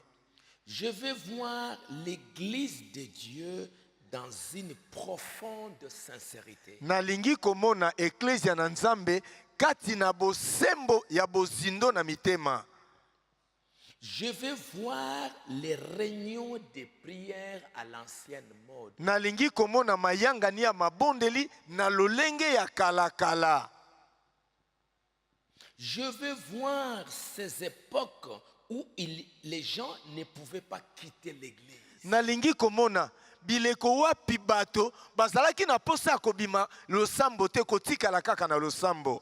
je veux voir l'église de Dieu dans une profonde sincérité. Nalingi komona eklesia na Nzambe kati na bosembo ya bozindo na mitema. Je veux voir les réunions de prière à l'ancienne mode. Nalingi komona mayangani ya mabondeli na lolenge ya kalakala. Je veux voir ces époques où les gens ne pouvaient pas quitter l'église. Nalingi komona bileko wapi bato bazalaki na posa kobima losambo te kotikala kaka na losambo.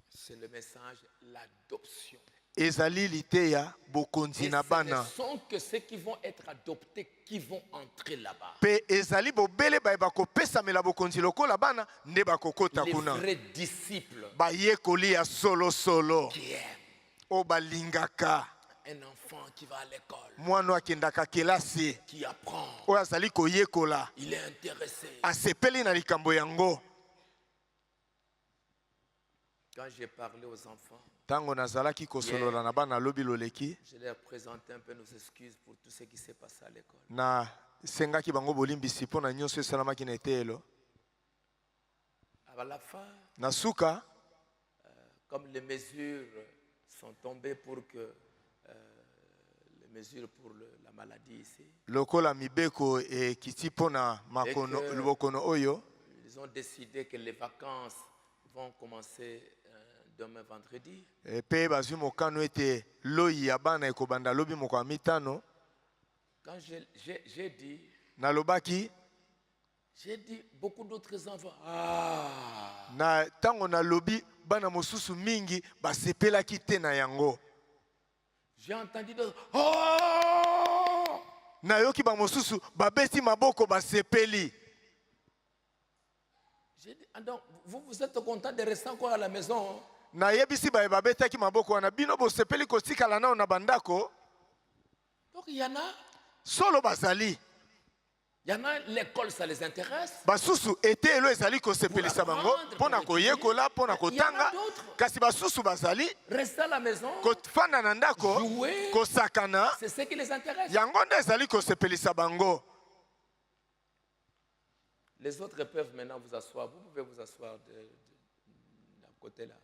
C'est le message, l'adoption. Ezali liteya bokonzi Et na ce ne bana. sont que ceux qui vont être adoptés qui vont entrer là-bas. Pe ezali bobele bayeba kopesamela bokonzi lokola bana nde bakokota Les kuna. vrais disciples Bayekoli ya solo solo. qui aiment O balingaka. un enfant qui va à l'école, Mwana akendaka kelasi. qui apprend, Oyo azali koyekola. il est intéressé. Asepeli na likambo yango. Quand j'ai parlé aux enfants, Tango nazalaki kosolola na bana lobi loleki. je leur ai présenté un peu nos excuses pour tout ce qui s'est passé à l'école. Na sengaki bango bolimbisi pona nyonso esalamaki na etelo. À la fin, Na suka comme les mesures sont tombées pour que les mesures pour la maladie ici, lokola mibeko ekiti pona makono Et que- lokono oyo. ils ont décidé que les vacances vont commencer demain vendredi. Pe bazwi mokano ete loyi ya bana ekobanda lobi moko ya mitano. Quand j'ai dit, Nalobaki beaucoup d'autres enfants, ah, na tango na lobi bana mosusu mingi basepelaki te na yango. j'ai entendu d'autres, oh, Nayoki ba mosusu babeti maboko basepeli. j'ai dit, ah, donc vous êtes content de rester encore à la maison, hein? Na yebisi ba babetaki maboko wana bino bosepeli kotikala nao na bandako. Donc il y en a, Solo bazali. l'école ça les intéresse. Basusu ete elo ezali kosepelisa bango pona koyekola pona kotanga. Kasi basusu bazali Rester à la maison, kofanda na ndako jouer, kosakana. c'est ce qui les intéresse. Yango nde ezali kosepelisa bango. Les autres peuvent maintenant vous asseoir. Vous pouvez vous asseoir de côté là.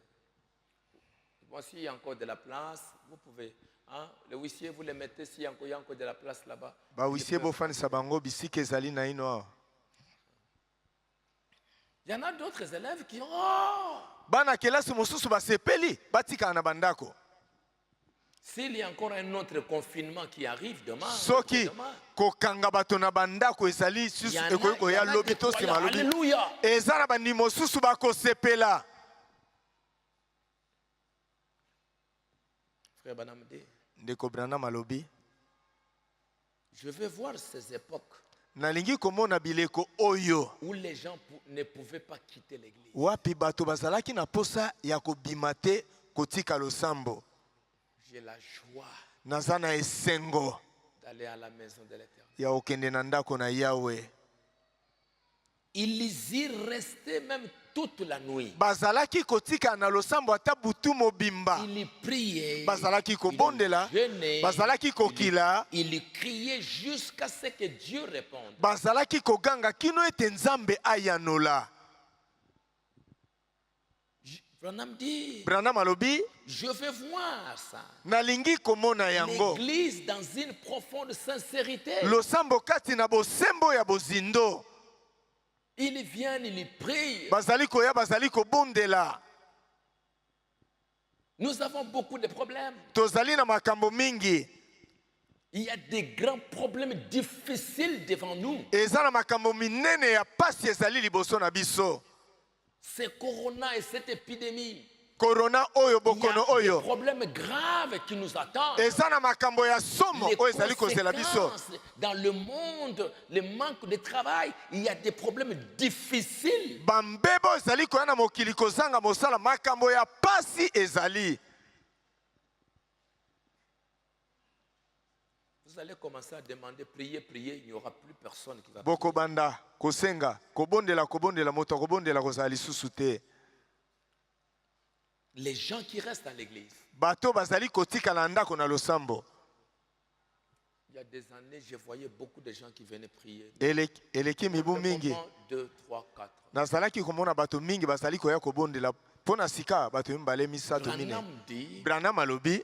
Bon, s'il y a encore de la place, vous pouvez. Hein? Le huissier, vous le mettez s'il y a encore de la place là-bas. Ba wisie bofanisa bango bisika ezali na ino. Il y en a d'autres élèves qui ont. Oh! Bana kelasi mosusu basepeli batika na bandako. S'il y a encore un autre confinement qui arrive demain, Soki kokanga bato na bandako ezali susu ekoyiko ya lobi to sima lobi. Alléluia. Ezana bandi mosusu bakosepela. Frère Branham dit, Ndeko Branham alobi. je veux voir ces époques Nalingi komona bileko oyo. où les gens ne pouvaient pas quitter l'église. Wapi bato bazalaki na posa ya kobima te kotika losambo. J'ai la joie Naza na esengo d'aller à la maison de l'Éternel. ya okende na ndako na Yawe. Ils y restaient même toute la nuit. bazalaki kotika na losambo ata butu mobimba. Ils priaient, Bazalaki kobondela, ils jeûnaient, bazalaki kokila, ils criaient jusqu'à ce que Dieu réponde. bazalaki koganga kino ete Nzambe ayanola. Branham dit, Branham alobi, je veux voir ça. nalingi komona yango. L'église dans une profonde sincérité. Losambo kati na bosembo ya bozindo. Ils viennent, ils prient. Bazali koya, bazali kobondela. Nous avons beaucoup de problèmes. Tozali na makambo mingi. Il y a des grands problèmes difficiles devant nous. Eza na makambo minene ya pasi ezali liboso na biso. Ce corona et cette épidémie. Corona oyo Il y bokono a des oyo. problèmes graves qui nous attendent. Eza na makambo ya somo Les oyo ezali kozela biso. conséquences dans le monde, le manque de travail, il y a des problèmes difficiles. Bambebo ezali koya na mokili kozanga mosala makambo ya pasi ezali. Vous allez commencer à demander, prier, prier, il n'y aura plus personne qui va prier. Boko banda kosenga kobondela kobondela moto kobondela kozala lisusu te. Les gens qui restent dans l'église. Bato bazali kotika na ndako na losambo. Il y a des années, je voyais beaucoup de gens qui venaient prier. Eleki mibu mingi. 2, 3, 4. Nazalaki komona bato mingi bazali koya kobondela pona sika bato mbale misato mine. Branham dit, Branham alobi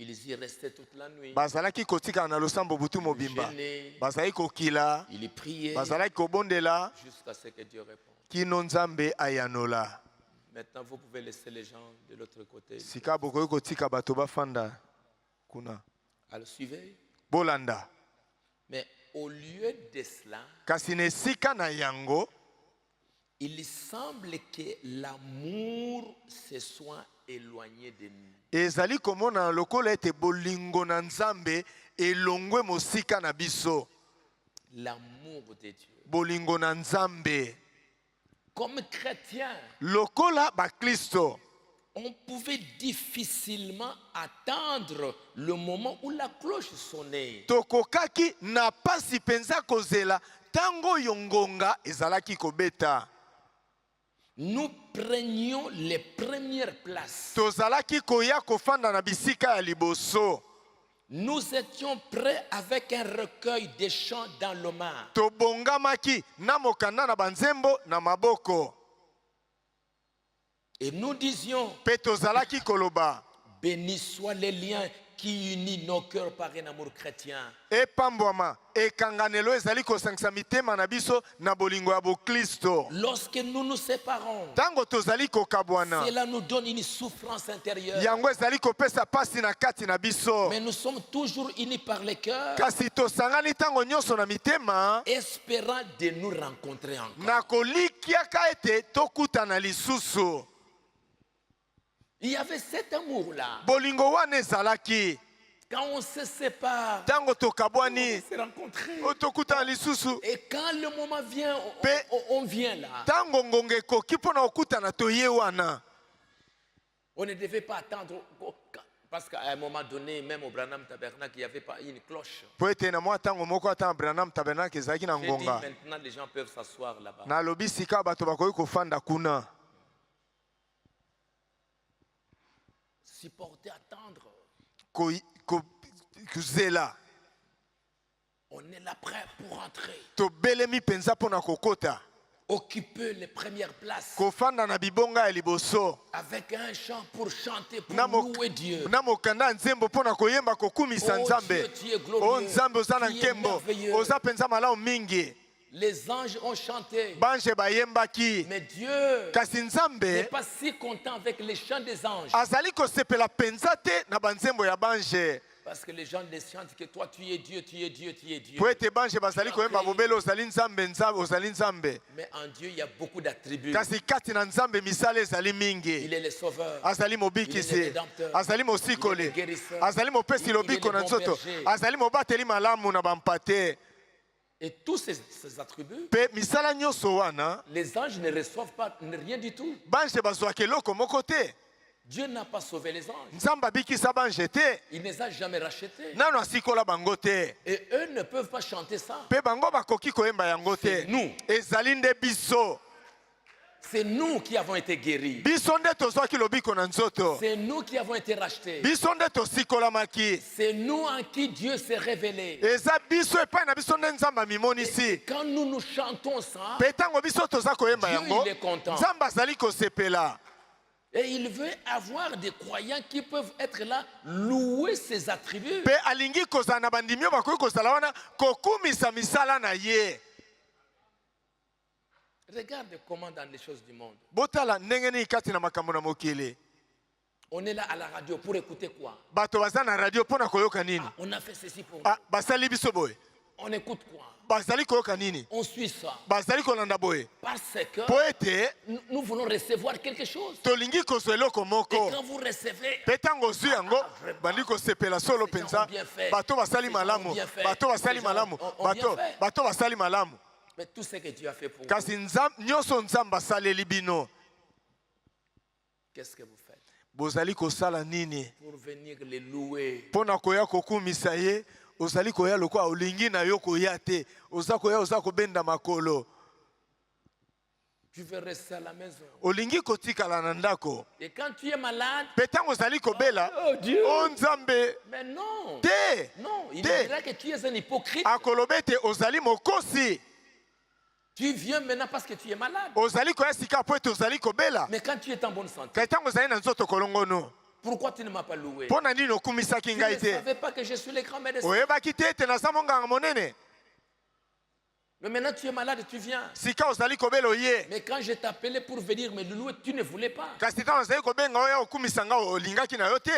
ils y restaient toute la nuit. bazalaki kotika na losambo butu mobimba. Jeûnaient, Bazali kokila, ils priaient bazalaki kobondela jusqu'à ce que Dieu réponde. kino Nzambe ayanola. Maintenant, vous pouvez laisser les gens de l'autre côté. Sika bokoyi kotika bato bafanda kuna. À le suivre. Bolanda. Mais au lieu de cela, Kasi na esika na yango, il semble que l'amour se soit éloigné de nous. ezali komona lokola ete bolingo na Nzambe elongwe mosika na biso. L'amour de Dieu. Bolingo na Nzambe. Comme chrétien, Lokola ba Kristo. on pouvait difficilement attendre le moment où la cloche sonnait. Tokokaki na pasi penza kozela tango yongonga ezalaki kobeta. Nous prenions les premières places. Tozalaki koya kofanda na bisika ya liboso. Nous étions prêts avec un recueil de chants dans le main. Tobongamaki na mokanda na banzembo na maboko. Et nous disions, Pe tozalaki koloba. béni soient les liens qui unissent nos cœurs par un amour chrétien. Epambwama ekanganelo ezali kosangisa mitema na biso na bolingo ya Bokristo. Lorsque nous nous séparons, Tango tozali kokabwana. cela nous donne une souffrance intérieure. Yango ezali kopesa pasi na kati na biso. Mais nous sommes toujours unis par le cœur, Kasi tosangani tango nyonso na mitema. espérant de nous rencontrer encore. Na kolikiaka ete tokutana lisusu. Il y avait cet amour-là. Bolingo wana ezalaki. Quand on se sépare, Tango on tokabwani se rencontrer. tokutana lisusu. Et quand le moment vient, Pe- on vient là. Tango ngonga ekoki mpona kokutana toye wana. On ne devait pas attendre. Parce qu'à un moment donné, même au Branham Tabernacle, il n'y avait pas une cloche. Po ete na mwa tango moko ata na Branham Tabernacle ezalaki na J'ai dit, ngonga. maintenant, les gens peuvent s'asseoir là-bas. Nalobi sika bato bakoki kofanda kuna. Supporter, attendre. Kozela. On est là prêt pour entrer. Tobelemi penza mpona kokota. Occuper les premières places. Kofanda na bibonga ya liboso. Avec un chant pour chanter, pour Na louer Dieu. na mokanda nzembo mpona koyemba kokumisa Oh Nzambe. Dieu, tu es glorieux. O Nzambe oza na Tu es nkembo. merveilleux. Oza penza malamu mingi. Les anges ont chanté. Bange bayembaki. Mais Dieu Kasi n'est Nzambe pas si content avec les chants des anges. azali kosepela penza te na banzembo ya bange. Parce que les gens les chantent que toi tu es Dieu, tu es Dieu, tu es Dieu. Po ete bange bazali koyemba bobele ozali Nzambe, Nzambe ozali Nzambe. Mais en Dieu, il y a beaucoup d'attributs. Kasi kati na Nzambe misala ezali mingi. Il est le sauveur. Azali Il est le mobikisi, rédempteur. azali Il est le mosikoli, guérisseur. azali mopesi Il est lobiko le na bon nzoto, berger. azali mobateli malamu na bampate. Et tous ces attributs, Pe misala nyonso wana les anges ne reçoivent pas rien du tout. bange bazwaka eloko moko te. Dieu n'a pas sauvé les anges. Nzambe abikisa bange te. Il ne les a jamais rachetés. Nano asikola bango te. Et eux ne peuvent pas chanter ça. Pe bango bakoki koyemba yango te. C'est nous. Ezali nde biso. C'est nous qui avons été guéris. Biso nde tozwaki lobiko na nzoto. C'est nous qui avons été rachetés. Biso nde tosikolamaki. C'est nous en qui Dieu s'est révélé. Eza biso epai na biso nde Nzambe amimonisi. Quand nous chantons ça, Pe tango biso toza koyemba Dieu yango, il est content. Nzambe azali kosepela. Et il veut avoir des croyants qui peuvent être là, louer ses attributs. Pe alingi kozala na bandimi oyo bakoki kozala wana kokumisa misala na ye. Regarde comment dans les choses du monde. Botala ndenge nini kati na makambo na mokili. On est là à la radio pour écouter quoi? Bato baza na radio mpona koyoka nini? On a fait ceci pour nous. Ah, basali biso boye. On écoute quoi? Bazali koyoka nini? On suit ça. Bazali kolanda boye. Parce que Po ete nous voulons recevoir quelque chose. tolingi kozwa eloko Et moko. quand vous recevez, Pe tango ozwi yango bandi kosepela solo mpenza. Bato basali malamu. Bato basali malamu. Bato basali malamu. mais tout ce que Dieu a fait pour vous, Kasi nyonso Nzambe asaleli bino. qu'est-ce que vous faites? Bozali kosala nini? Pour venir les louer. Pona koya kokumisa ye, ozali koya lokwa olingi na yo koya te. Oza koya oza kobenda makolo. Tu veux rester à la maison. Olingi kotikala na ndako. Et quand tu es malade, Petango ozali kobela, oh Dieu, o Nzambe mais non. te. Non, il Te. dirait que tu es un hypocrite. Akolobe te ozali mokosi. Tu viens maintenant parce que tu es malade. Ozali koya sika po ete ozali kobela. Mais quand tu es en bonne santé, Kaitango ozali na nzoto kolongono. pourquoi tu ne m'as pas loué? Pona nini okumisaki Tu ngai ne te? savais pas que je suis le grand médecin. Oyebaki te ete naza monganga monene. Mais maintenant tu es malade, tu viens. Sika ozali kobela oye. Mais quand je t'appelais pour venir me louer, tu ne voulais pas. Kasi tango ozali kobenga oya okumisa nga olingaki na yo te.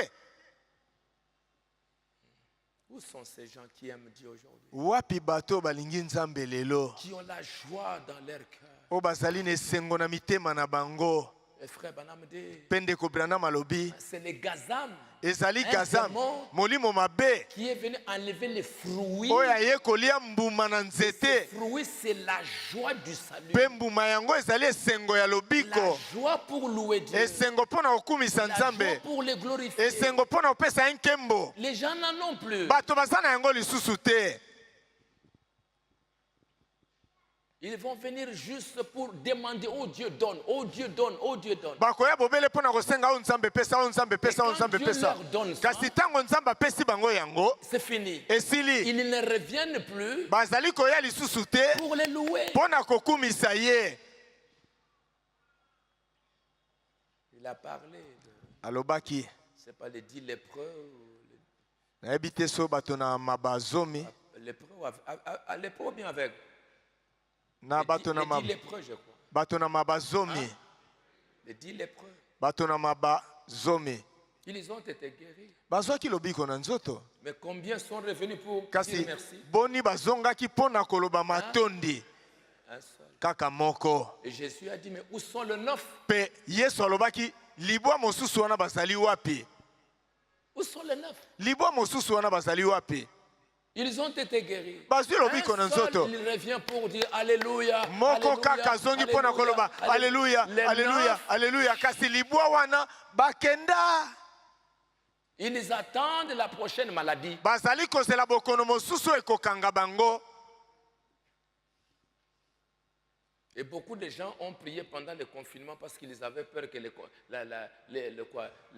Où sont ces gens qui aiment Dieu aujourd'hui? Wapi bato balingi Nzambe lelo. Qui ont la joie dans leur cœur. O bazali na esengo na mitema na bango. Et frère Branham dit, Pende ko Branham alobi. c'est le gazam Ezali Un gazam. démon. Molimo mabe. qui est venu enlever les fruits. Oya ye kolia mbuma na Ces nzete. fruits, c'est la joie du salut. Pe mbuma yango ezali esengo ya La lobiko. joie pour louer Dieu. Esengo pona okumisa La joie Nzambe. pour le glorifier. Esengo pona opesa ye nkembo. Les gens n'en ont plus. Bato baza na yango lisusu te. Ils vont venir juste pour demander, oh Dieu donne, oh Dieu donne, oh Dieu donne. Bakoya bobele pona kosenga o Nzambe pesa, o Nzambe pesa, o Nzambe Dieu pesa. leur donne ça, Kasi tango Nzambe apesi bango yango, c'est fini. esili. Ils ne reviennent plus Bazali koya lisusu te pour les louer. pona kokumisa ye. Il a parlé de, Alobaki. c'est pas les 10 lépreux, ou Nayebi te so bato na mabazomi. les lépreux, à lépreux ou bien avec Na bato na les 10 lépreux, je crois. bato na mabazomi. Les 10 lépreux, Bato na mabazomi. ils ont été guéris. Bazwaki lobiko na nzoto. Mais combien sont revenus pour dire Kasi merci? boni bazongaki pona koloba matondi. Un seul. Kaka moko. Et Jésus a dit, mais où sont les 9? Pe Yesu alobaki libwa mosusu wana bazali wapi? Où sont les 9? Libwa mosusu wana bazali wapi? Ils ont été guéris. Bazwi lobiko na Un seul, nzoto. il revient pour dire Alléluia. Moko Alléluia, kaka zongi pona koloba Alléluia, Les Alléluia, 9, Alléluia. Kasi libwa wana bakenda. ils attendent la prochaine maladie. Bazali kozela bokono mosusu ekokanga bango. Et beaucoup de gens ont prié pendant le confinement parce qu'ils avaient peur que le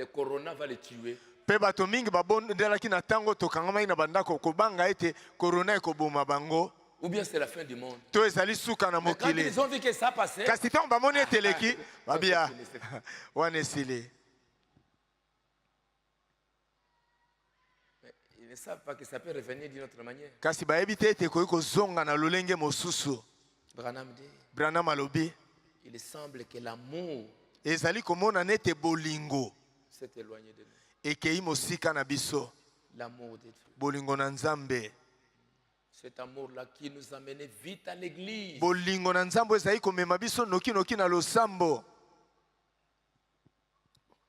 corona va les tuer. Pe bato mingi babondelaki na tango tokangamaki na bandako kobanga ete korona ekoboma bango. Ou bien c'est la fin du monde. To ezali suka na Mais quand mokili. ils ont vu que ça passait, Kasi tango bamoni ete eleki babia wana esili. ils ne savent pas que ça peut revenir d'une autre manière. Kasi bayebi te ete ekoki kozonga na lolenge mosusu. Branham dit, Branham alobi il semble que l'amour ezali komona nete bolingo s'est éloigné de nous. ekei mosika na biso. L'amour de Dieu. Bolingo na Nzambe. Cet amour-là qui nous a menés vite à l'église. Bolingo na Nzambe ezali komema biso noki noki na losambo.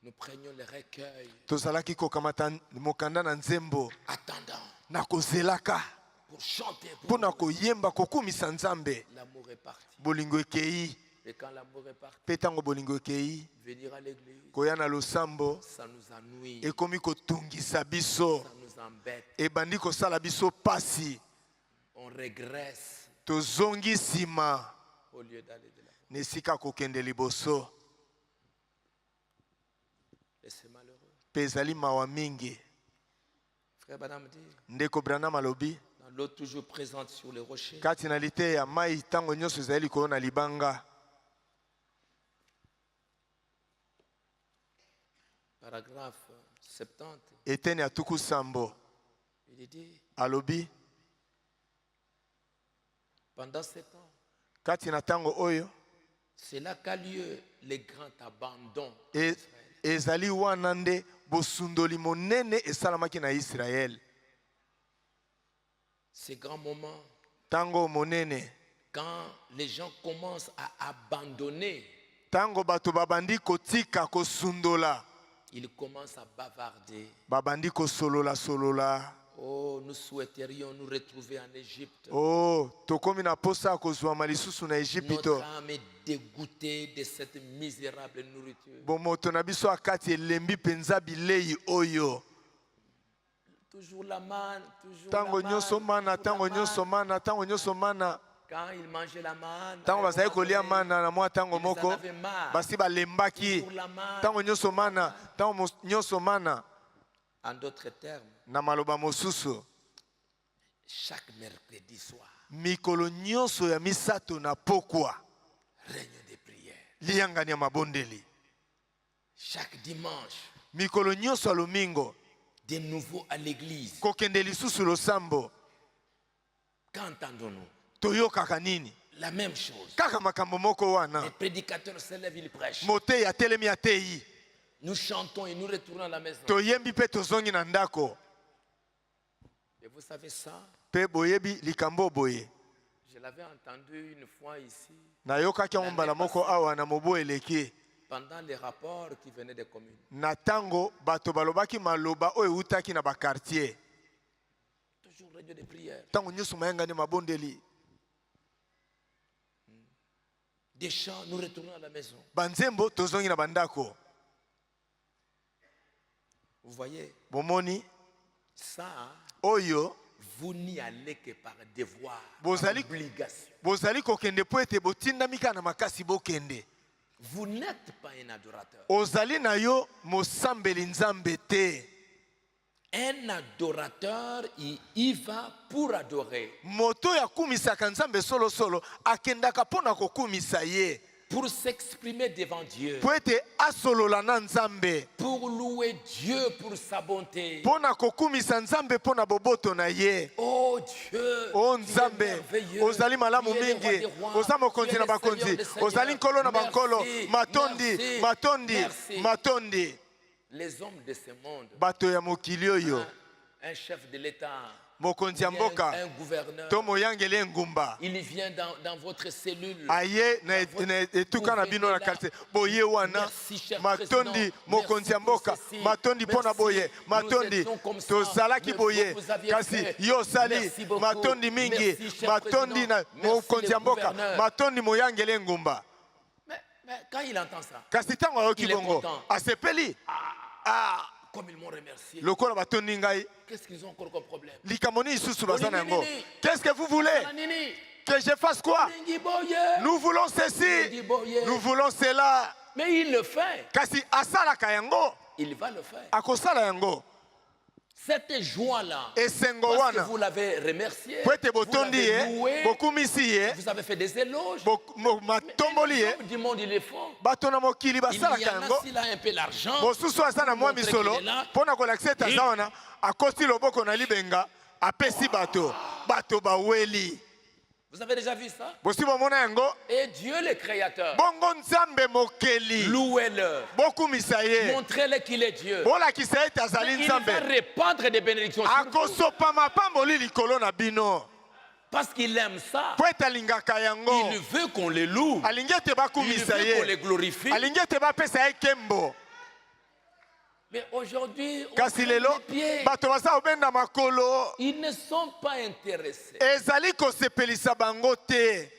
Nous prenions le recueil, Tozalaki kokamata mokanda na nzembo attendant na kozelaka pour chanter. Pour pona koyemba kokumisa Nzambe. l'amour est parti. Bolingo ekei. Et quand l'amour est parti, Mpe ntango bolingo ekei, venir à l'église, koya na losambo, ça nous ennuie, ekomi kotungisa biso, ça nous embête. ebandi kosala biso pasi. On régresse Tozongi nsima, au lieu d'aller de l'avant. na esika kokende liboso. Et c'est malheureux. Mpe ezali mawa mingi. Frère Branham dit, Ndeko Branham alobi, dans l'eau toujours présente sur les rochers, kati na lite ya mai ntango nyonso ezali likolo na libanga. paragraphe 70, Eteni ya tuku sambo il dit, alobi, pendant 7 ans, kati na ntango oyo, c'est là qu'a lieu le grand abandon e- d'Israël. ezali wana nde bosundoli monene esalamaki na Israel. Ces grands moments, Tango monene, quand les gens commencent à abandonner, tango bato babandi kotika kosundola, ils commencent à bavarder. babandi kosolola solola. Oh, nous souhaiterions nous retrouver en Égypte. Oh, tokomi na posa ya kozwama lisusu na Notre Ejipito. âme est dégoûtée de cette misérable nourriture. Bo moto na biso akati elembi penza bilei oyo. Toujours la manne, toujours Tango la nyonso manne, mana, toujours tango la nyonso manne. mana, tango nyonso mana. Quand ils mangeaient la manne, Tango bazali kolia mana na mwa tango ils en moko, avaient marre. basi balembaki. Toujours la manne. Tango nyonso mana, tango nyonso mana. En d'autres termes, Na maloba mosusu, chaque mercredi soir, mikolo nyonso ya misato na pokwa, règne de prière. liyangani ya mabondeli. Chaque dimanche, Mikolo nyonso ya lomingo, de nouveau à l'église. kokende lisusu losambo. Qu'entendons-nous? Toyokaka nini? La même chose. Kaka makambo moko wana. Les prédicateurs se lèvent, ils prêchent. Motei atelemi atei. Nous chantons et nous retournons à la maison. Toyembi pe tozongi na ndako. Et vous savez ça, Pe boyebi likambo boye. je l'avais entendu une fois ici, Nayokaki yango mbala moko awa na mobo eleki. pendant les rapports qui venaient des communes. Na tango bato balobaki maloba oyo eutaki na bakartier. Toujours règne de prière. Tango nyonso mayangani mabondeli. Des chants, nous retournons à la maison. Banzembo tozongi na bandako. Vous voyez, Bomoni ça, oyo vous n'y allez que par devoir, Bozali- par obligation. bozali kokende po ete botindami kaka na makasi bokende. Vous n'êtes pas un adorateur. Ozali na yo mosambeli nzambe te. Un adorateur, il y va pour adorer, Moto ya kumisaka nzambe solo solo akendaka pona kokumisa ye. pour s'exprimer devant Dieu, Po ete asolola na nzambe. pour louer Dieu pour sa bonté. Pona kokumisa nzambe pona boboto na ye. Oh Dieu, O tu es nzambe, merveilleux. ozali malamu Tu es le roi mingi, des rois. oza Tu mokonzi es na le bakonzi, Seigneur des seigneurs. ozali nkolo na bankolo, Merci, matondi, merci, matondi, merci. matondi. Les hommes de ce monde, Bato ya mokili oyo, un chef de l'État, mokonzi ya mboka, un gouverneur, to moyangeli ngumba. il vient dans votre cellule. Aye na etuka na bino na quartier. Boye wana, Merci, cher matondi, président. mokonzi ya Merci pour mboka, ceci. matondi pona Merci. boye, Nous matondi, étions comme ça. tozalaki Mais boye, vous aviez kasi fait. yo sali, Merci beaucoup. matondi mingi, Merci, cher matondi na président. mokonzi Merci, ya le mboka, gouverneur. matondi moyangeli ngumba. Mais quand il entend ça, Kasi tango ayoki Il est bongo, content. asepeli. Ah, comme ils m'ont remercié, lokola batondi ngai, qu'est-ce qu'ils ont encore comme problème? likamoni isusu baza na yango. Nini. Qu'est-ce que vous voulez? Nini? Que je fasse quoi? Ningi boye. Nous voulons ceci, Ningi boye. nous voulons cela. Mais il le fait. Kasi asalaka yango, Il va le faire. akosala yango. Cette joie-là, Esengo parce que wana, vous l'avez remercié, po ete vous botondi l'avez ye, loué, bokumisi ye, vous avez fait des éloges. matomboli Les ye, hommes du monde, ils le font. bato na mokili Il y basalaka en yango. a s'il a un peu l'argent. Mosusu aza na mwa Montrer misolo, qu'il est là. mpona kolakisa ete aza wana, akosi loboko na libenga, apesi bato, bato baweli. Vous avez déjà vu ça? Bosi bomona yango, Et Dieu le Créateur, bongo nzambe mokeli, louez-le. bokumisa ye, Montrez-le qu'il est Dieu. bolakisa ete azali Il va nzambe, répandre des bénédictions sur vous. akosopa mapamboli likolo na bino, Parce qu'il aime ça. po ete alingaka yango, Il veut qu'on le loue. alingi ete Il bakumisa veut qu'on le ye, glorifie. alingi ete bapesa ye kembo. Mais aujourd'hui, on Kasi traîne lelo les pieds. bato baza kobenda makolo, Ils ne sont pas intéressés. ezali kosepelisa bango te.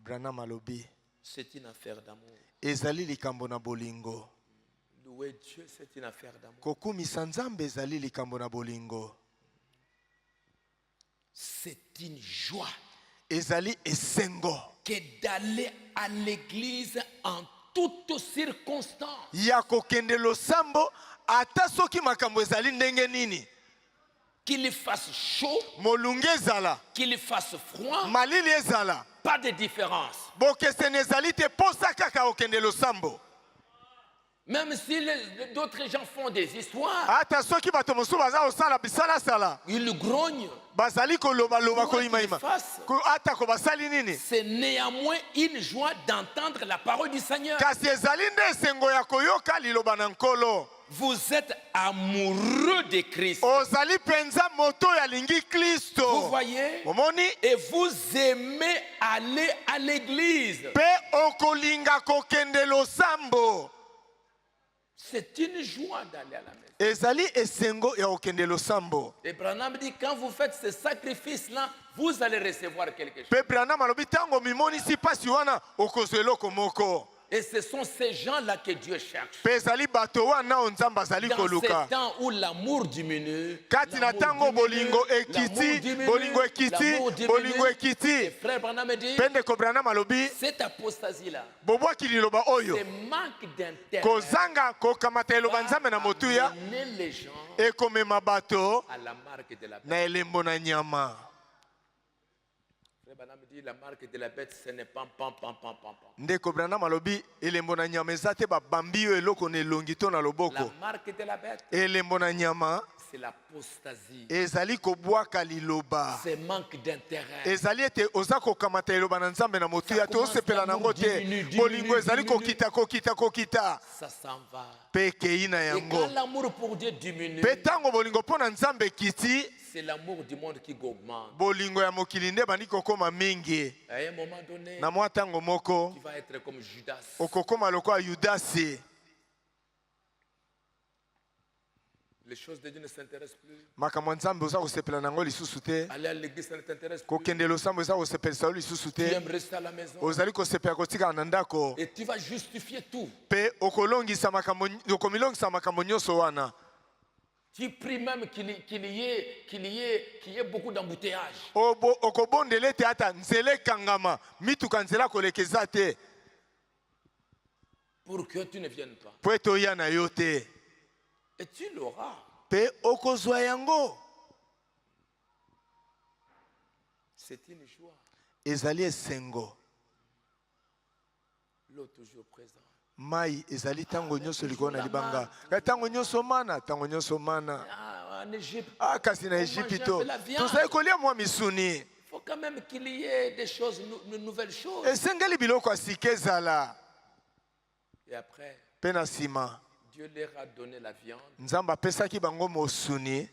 Branham alobi c'est une affaire d'amour. ezali likambo na bolingo. Louer Dieu, c'est une affaire d'amour. Kokumisa Nzambe ezali likambo na bolingo. C'est une joie Ezali esengo que d'aller à l'église en toutes circonstances. ya kokende losambo ata soki makambo ezali ndenge nini. Qu'il fasse chaud, Molunge ezala, qu'il fasse froid, malili ezala, pas de différence. bokeseni ezali te posa kaka okende losambo. Même si d'autres gens font des histoires, Ata soki bato mosusu baza kosala bisala sala, ils grognent. bazali koloba loba Quoi qu'il koyimayima. fasse, Ata ko basali nini? c'est néanmoins une joie d'entendre la parole du Seigneur. Kasi ezali nde esengo ya koyoka liloba na Nkolo. Vous êtes amoureux de Christ. Ozali penza moto ya lingi Vous Kristo. voyez? Omoni? Et vous aimez aller à l'église. Pe okolinga kokende losambo. C'est une joie d'aller à la maison. Ezali esengo ya okende losambo. Et Branham dit, quand vous faites ce sacrifice-là, vous allez recevoir quelque chose. Pe Branham alobi tango mimonisi pasi wana okozwa eloko moko. Et ce sont ces gens-là que Dieu cherche. Pe ezali bato wana o Nzambe azali Dans ces koluka. temps où l'amour diminue, Kati na tango bolingo ekiti, bolingo ekiti, bolingo ekiti. Frère Branham dit, Pende ko Branham alobi cette apostasie-là, bobwaki liloba oyo. ce manque d'intérêt, Kozanga kokamata eloba Nzambe na motuya amener les gens ekomema bato à la marque de la bête. na elembo na nyama. Frère Branham dit, la marque de la bête, ce n'est pas pam, pam, pam, pam, pam. Ndeko Branham alobi elembo na nyama eza te babambi yo eloko na elongi to na La loboko. marque de la bête, Elembo na nyama c'est l'apostasie. ezali kobwaka liloba. Ce manque d'intérêt. Ezali ete oza kokamata eloba na Nzambe na motuya te osepela nango te. Bolingo ezali kokita kokita kokita. Ça s'en va. Pe kei na Et yango. quand l'amour pour Dieu diminue, Pe tango bolingo mpo na Nzambe kiti, c'est l'amour du monde qui augmente. bolingo ya mokili nde bandi kokoma mingi. À un moment donné, Na mwa tango moko tu vas être comme Judas. okokoma lokola Yudasi. Les choses de Dieu ne s'intéressent plus. Makambo ya Nzambe oza kosepela nango lisusu te. Aller à l'église, ça ne t'intéresse plus. Kokende losambo eza kosepelisa yo lisusu Tu te. aimes rester à la maison. Ozali kosepela kotikala na ndako. Et tu vas justifier tout. Pe okolongisa makambo okomilongisa makambo nyonso wana. Tu pries même qu'il y ait beaucoup d'embouteillages. Okobondela ete ata nzela ekangama mituka nzela kolekeza te Pour que tu ne viennes pas. po ete oya na yo te. Et tu l'auras. Pe okozwa yango. C'est une joie. Ezali esengo. L'eau toujours présente. Mai ezali tango nyonso likolo na libanga. Tango nyonso mana, tango nyonso mana. Ah, en Égypte, Kasi na on Ejipito. mange un peu la viande. Tozali kolia mwa misuni. il faut quand même qu'il y ait des choses, de nouvelles choses. Esengeli biloko ya sika ezala. Et après, Pe na nsima Dieu leur a donné la viande Nzambe apesaki bango mosuni. et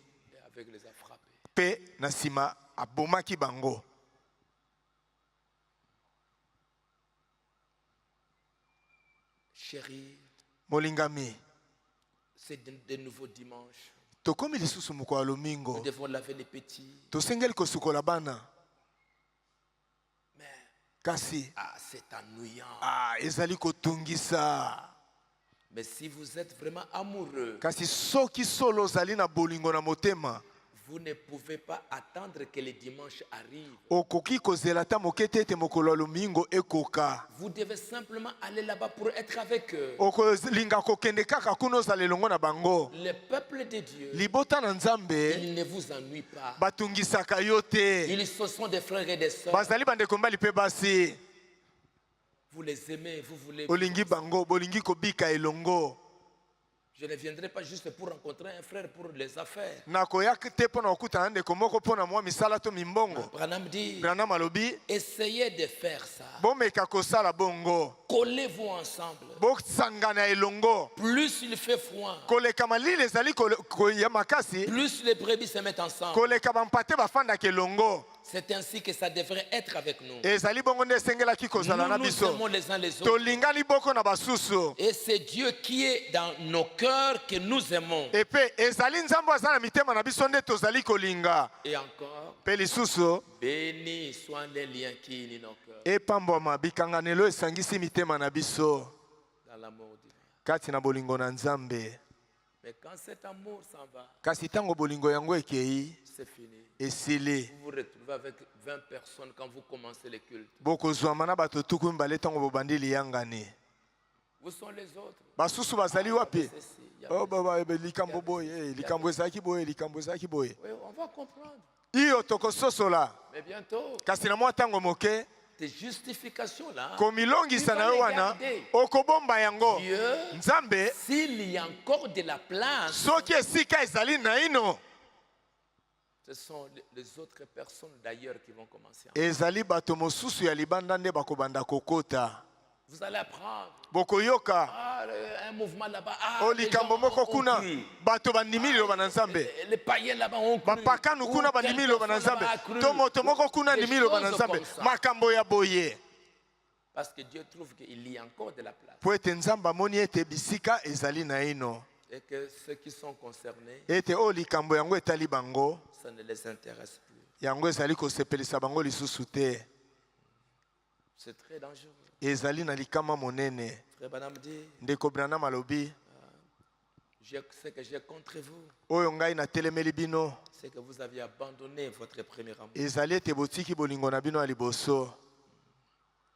avec les a frappés. Pe na nsima abomaki bango. Chérie, Molingami, c'est de nouveaux dimanches. tokomi lisusu mokolo ya Nous lomingo. devons laver les petits. Tosengeli kosukola bana. Mais, Kasi c'est ennuyant. ezali kotungisa. Mais si vous êtes vraiment amoureux, Kasi soki solo ozali na bolingo na motema, vous ne pouvez pas attendre que les dimanches arrivent. okoki kozela ta moke te ete mokolo ya lomingo ekoka. Vous devez simplement aller là-bas pour être avec eux. Okolinga kokende kaka kuna ozala elongo na bango. Le peuple de Dieu, Libota na Nzambe il ne vous ennuie pas. batungisaka yo te. Ils se sont des frères et des sœurs. Bazali bandeko mbali pe basi. Vous les aimez, vous voulez. Olingi bango, bolingi kobika elongo. Je ne viendrai pas juste pour rencontrer un frère pour les affaires. Nakoya te pona okutana ndeko moko pona mwa misala to mimbongo. Branham dit, Branham alobi essayez de faire ça. bomeka kosala bongo. Collez-vous ensemble. Bosangana elongo. Plus il fait froid, Koleka malili ezali koya makasi. plus les brebis se mettent ensemble. Koleka bampate bafandaka elongo. C'est ainsi que ça devrait être avec nous. ezali bongo nde esengelaki kozala na Nous biso aimons les uns les autres. tolingani boko na basusu Et c'est Dieu qui est dans nos cœurs que nous aimons. epe ezali nzambe aza na mitema na biso nde tozali kolinga Et encore, mpe lisusu bénis soient les liens qui unissent nos cœurs epambwama bikanganelo esangisi mitema na biso dans l'amour divin. kati na bolingo na nzambe. Mais quand cet amour s'en va, Kasi tango bolingo yango ekei c'est fini. esili Vous vous retrouvez avec 20 personnes quand vous commencez les cultes. bokozwama na bato tuku mibale ntango bobandi liyangani. Où sont les autres? Basusu bazali wapi? Ceci, il y a Oh ceci. baba likambo boye likambo ezalaki boye likambo ezalaki boye Oui, on va comprendre. iyo tokososola. Mais bientôt, Kasi na mwa ntango moke tes justifications-là, komilongisa na yo wana okobomba yango. Dieu, Nzambe s'il y a encore de la place, soki esika ezali na ino ce sont les autres personnes d'ailleurs qui vont commencer. ezali bato mosusu ya libanda nde bakobanda kokota. Vous allez apprendre. Bokoyoka Ah, un mouvement là-bas. Ah, o les likambo gens moko ont kuna cru. bato bandimi liloba na Nzambe. Les païens là-bas ont cru. Bapakanu kuna Ou bandimi telle liloba na personne Nzambe. là-bas a cru. To moto moko kuna Des ndimi liloba na choses Nzambe. comme ça. Makambo ya boye. Parce que Dieu trouve qu'il y a encore de la place. Po ete Nzambe amoni ete bisika ezali na ino. Et que ceux qui sont concernés, Ete o likambo yango etali bango. ça ne les intéresse plus. Yango ezali kosepelisa bango lisusu te. C'est très dangereux. Ezali na likama monene. Frère Branham dit, Ndeko Branham alobi je sais que j'ai contre vous, oyo ngai na telemeli bino c'est que vous aviez abandonné votre premier amour. ezali ete botiki bolingo na bino ya liboso.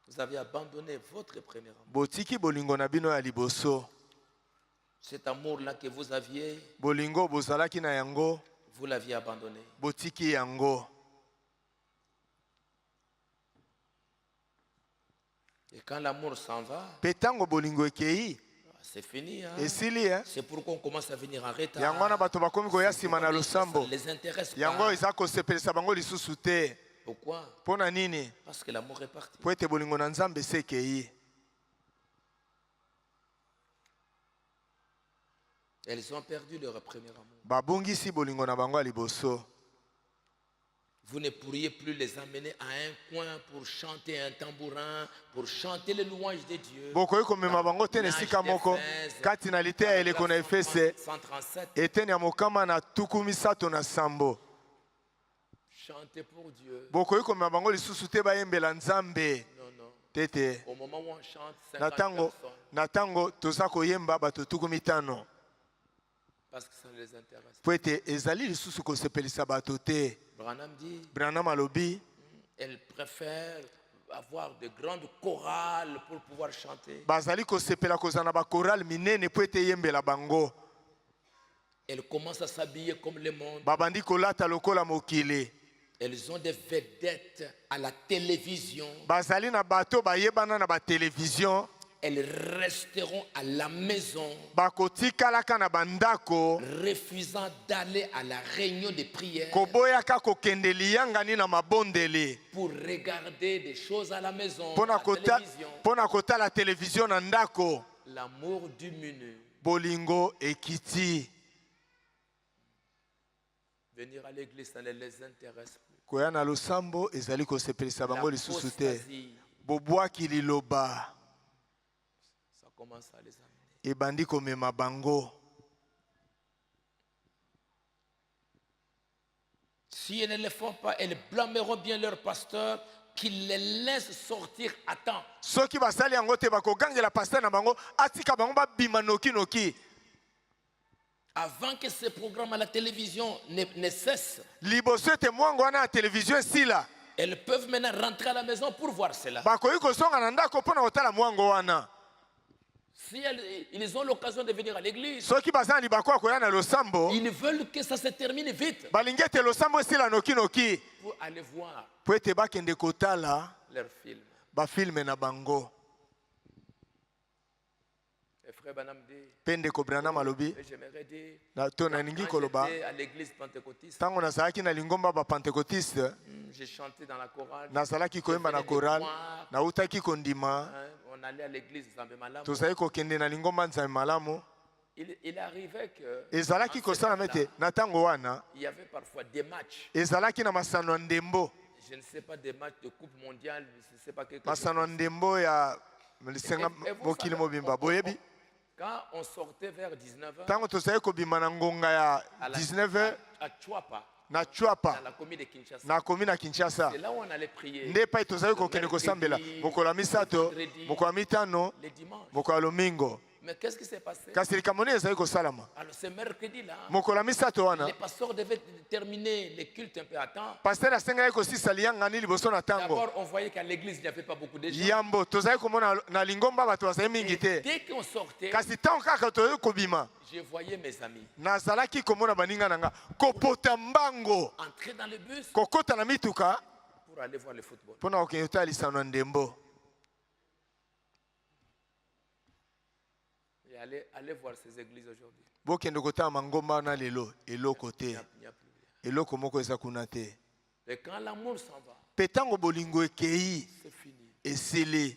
Vous aviez abandonné votre premier amour. Botiki bolingo na bino ya liboso. Cet amour-là que vous aviez, Bolingo bozalaki na yango vous l'aviez abandonné. botiki yango. Et quand l'amour s'en va, Pe tango bolingo ekei c'est fini. Hein? esili C'est pourquoi on commence à venir en retard. yango wana bato bakomi koya nsima na Ça losambo. ne les intéresse Yango pas. eza kosepelisa bango lisusu te. Pourquoi? Mpo na nini? Parce que l'amour est parti. Po ete bolingo na Nzambe esi ekei. Elles ont perdu leur premier amour. Babungisi bolingo na bango ya liboso. Vous ne pourriez plus les amener à un coin pour chanter un tambourin, pour chanter les louanges de Dieu. Bokoki komema bango te na esika moko kati na lite ya eleko na Efese 137. eteni ya mokama na tuku misato na sambo. Chanter pour Dieu. Bokoki komema bango lisusu te bayembela Nzambe Non, non. tete. Au moment où on chante, 50 Na tango personnes, na tango toza koyemba bato tuku mitano. parce que ça ne les intéresse pas. Po ete ezali lisusu kosepelisa bato te. Branham dit, Branham alobi elle préfère avoir de grandes chorales pour pouvoir chanter. bazali kosepela kozala na bakorale minene po ete eyembela bango. Elle commence à s'habiller comme le monde. Babandi kolata lokola mokili. Elles ont des vedettes à la télévision. Bazali na bato bayebana na ba télévision. Elles resteront à la maison, Bakotikalaka na bandako. refusant d'aller à la réunion de prière Koboyaka kokende liyangani na mabondeli. pour regarder des choses à la maison, Pona à la kota télévision. pona kota la télévision na ndako. L'amour diminue. Bolingo ekiti. Venir à l'église, ça ne les intéresse plus. Koya na losambo ezali kosepelisa bango lisusu te. L'apostasie, Bobwaki liloba ça commence à les amener. ebandi komema bango. Si elles ne le font pas, elles blâmeront bien leur pasteur qu'il les laisse sortir à temps. Soki basali yango te bakogangela pasteur na bango atika bango babima noki noki. Avant que ce programme à la télévision ne cesse, Liboso ete mwango wana ya télévision esila. elles peuvent maintenant rentrer à la maison pour voir cela. Bakoki kozonga na ndako mpona kotala mwango wana. Si ils ont l'occasion de venir à l'église, Soki baza na libako ya koya na losambo ils veulent que ça se termine vite balingi ete losambo esila noki noki pour aller voir po ete bakende kotala leurs films. bafilme na bango. Et frère Branham dit, Mpe ndeko Branham alobi j'aimerais dire, na to nalingi quand koloba j'étais à l'église pentecôtiste, ntango nazalaki na lingomba bapentekotiste j'ai chanté dans la chorale. nazalaki koyemba na korale nautaki kondima Hein, on allait à l'église Nzambe Malamu. tozali kokende na lingomba Nzambe malamu. Il arrivait que Ezalaki en ce kosala temps-là, mete na ntango wana il y avait parfois des matchs. ezalaki na masano ya ndembo. Je ne sais pas des matchs de Coupe mondiale, je ne sais pas quelque chose. masano ndembo ya lisenga Et vous mokili savez, mobimba boyebi quand on sortait vers 19h, tango tozali kobima na ngonga ya à 19h à Chuapa, na dans Chuapa la commune de Kinshasa, na komi na Kinshasa c'est là où on allait prier nde pai tozali kokende kosambela mokolo ya misato mokolo ya mitano les dimanches. mokolo ya lomingo Mais qu'est-ce qui s'est passé? kasi likambo nini ezali kosalama Alors ce mercredi-là, mokolo ya misato wana les pasteurs devaient terminer les cultes un peu à temps. paster asengelaki kosisa liyangani liboso na ntango D'abord, on voyait qu'à l'église, il n'y avait pas beaucoup de gens. yambo tozali komona na lingomba bato bazali mingi Et te dès qu'on sortait, kasi ntango kaka tozali kobima je voyais mes amis nazalaki komona baninga na nga kopota mbango entrer dans le bus kokota na mituka pour aller voir le football. mpona kokende kotala lisano ya ndembo Et aller voir ces églises aujourd'hui. bokende kotala mangomba wana lelo eloko te Il n'y a plus rien. eloko moko eza kuna te Et quand l'amour s'en va, mpe ntango bolingo ekei c'est fini. esili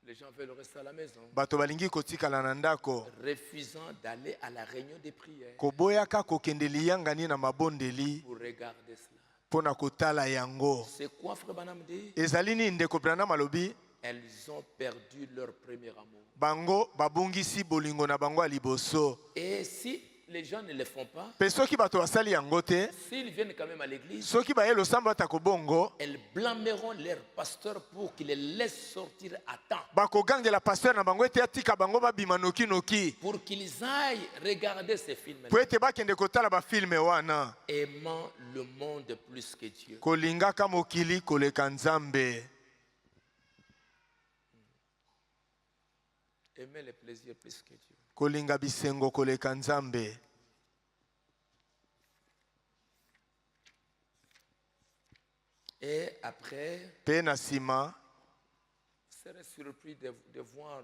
Les gens veulent rester à la maison, bato balingi kotikala na ndako refusant d'aller à la réunion des prières koboyaka kokende liyangani na mabondeli pour regarder cela. mpona kotala yango C'est quoi, Frère Branham dit? ezali nini ndeko branham alobi Elles ont perdu leur premier amour. bango babungisi bolingo na bango ya liboso Et si les gens ne le font pas, mpe soki bato basali yango te s'ils viennent quand même à l'église, soki baye losambo ata kobongo elles blâmeront leur pasteur pour qu'il les laisse sortir à temps, bakogangela paster na bango ete atika bango babima nokinoki pour qu'ils aillent regarder ces films, mpo ete bakende kotala bafilme wana aimant le monde plus que Dieu. kolingaka mokili koleka nzambe Aimer le plaisir plus que Dieu. kolinga bisengo koleka nzambe Et après, mpe na nsima vous serez surpris de voir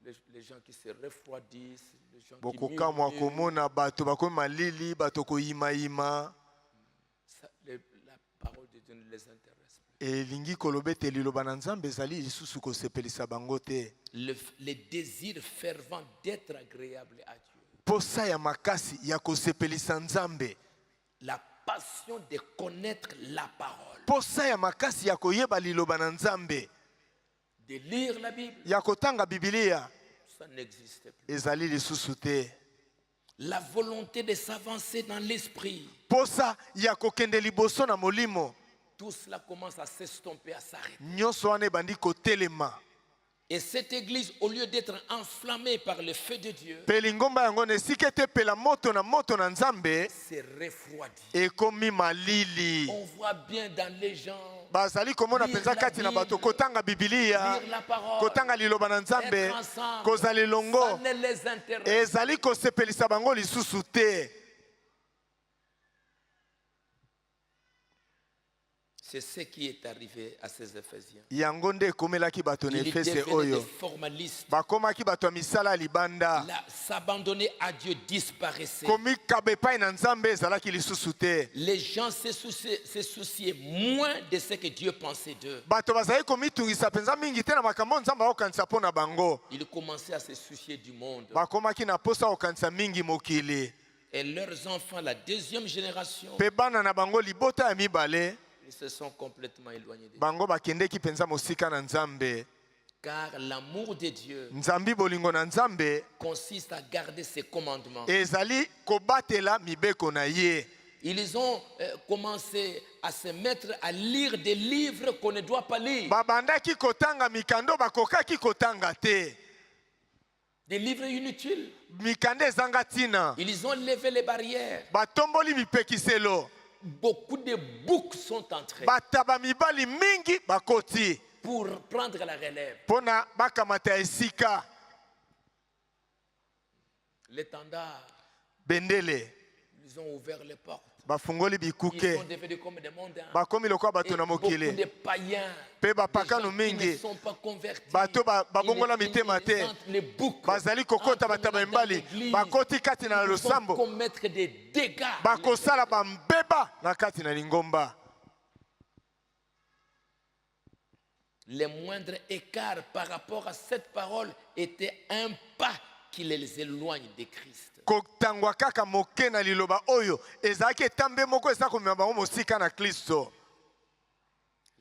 les gens qui se refroidissent, les gens qui bokokamwa murmurent. komona bato bakomi malili bato koyimayima La parole de Dieu ne les intéresse plus. elingi koloba ete liloba na nzambe ezali lisusu kosepelisa bango te Le désir fervent d'être agréable à Dieu. posa ya makasi ya kosepelisa nzambe La passion de connaître la parole. posa ya makasi ya koyeba liloba na nzambe De lire la Bible, ya kotanga bibilia ça n'existe plus. ezali lisusu te La volonté de s'avancer dans l'esprit. posa ya kokende liboso na molimo Tout cela commence à s'estomper, à s'arrêter. nyonso wana ebandi kotelema Et cette église, au lieu d'être enflammée par le feu de Dieu, mpe lingomba yango na esika etepela moto na nzambe s'est refroidie. ekomi malili On voit bien dans les gens bazali komona lire mpenza la kati na Bible, bato kotanga bibilia lire la parole, kotanga liloba na nzambe être ensemble. kozala Ça elongo ne les intéresse. ezali kosepelisa bango lisusu te C'est ce qui est arrivé à ces Éphésiens. yango nde ekomelaki bato na Ils efese devenaient des oyo formalistes. bakomaki bato ya misala ya libanda S'abandonner à Dieu disparaissait. komikaba epai na nzambe ezalaki lisusu te Les gens se souciaient moins de ce que Dieu pensait d'eux. bato bazali komitungisa mpenza mingi te na makambo nzambe akokanisa mpo na bango Ils commençaient à se soucier du monde. bakomaki na posa kokanisa mingi mokili Et leurs enfants, la deuxième génération, mpe bana na bango libota ya mibale ils se sont complètement éloignés de Dieu. bango bakendeki mpenza mosika na nzambe Car l'amour de Dieu nzambi bolingo na nzambe consiste à garder ses commandements. ezali kobatela mibeko na ye Ils ont commencé à se mettre à lire des livres qu'on ne doit pas lire. babandaki kotanga mikando bakokaki kotanga te Des livres inutiles. mikanda ezanga ntina Ils ont levé les barrières. batomboli mipekiselo Beaucoup de boucs sont entrés bataba mibali mingi bakoti pour prendre la relève. mpona bakamata esika L'étendard, bendele ils ont ouvert les portes. bafungoli Ils bikuke sont devenus comme des mondains. bakomi lokola Et bato na beaucoup de mokili païens, mpe des bapakano gens qui ne mingi sont pas convertis, bato babongola ils mitema te entrent les boucs, bazali kokota entrent bataba dans mibali l'église. bakoti kati na Ils vont losambo commettre des dégâts. bakosala bambeba na kati na lingomba Les moindres écarts par rapport à cette parole étaient un pas qui les éloigne de Christ. kotangwa kaka moke na liloba oyo ezalaki etambe moko eza komema bango mosika na Kristo.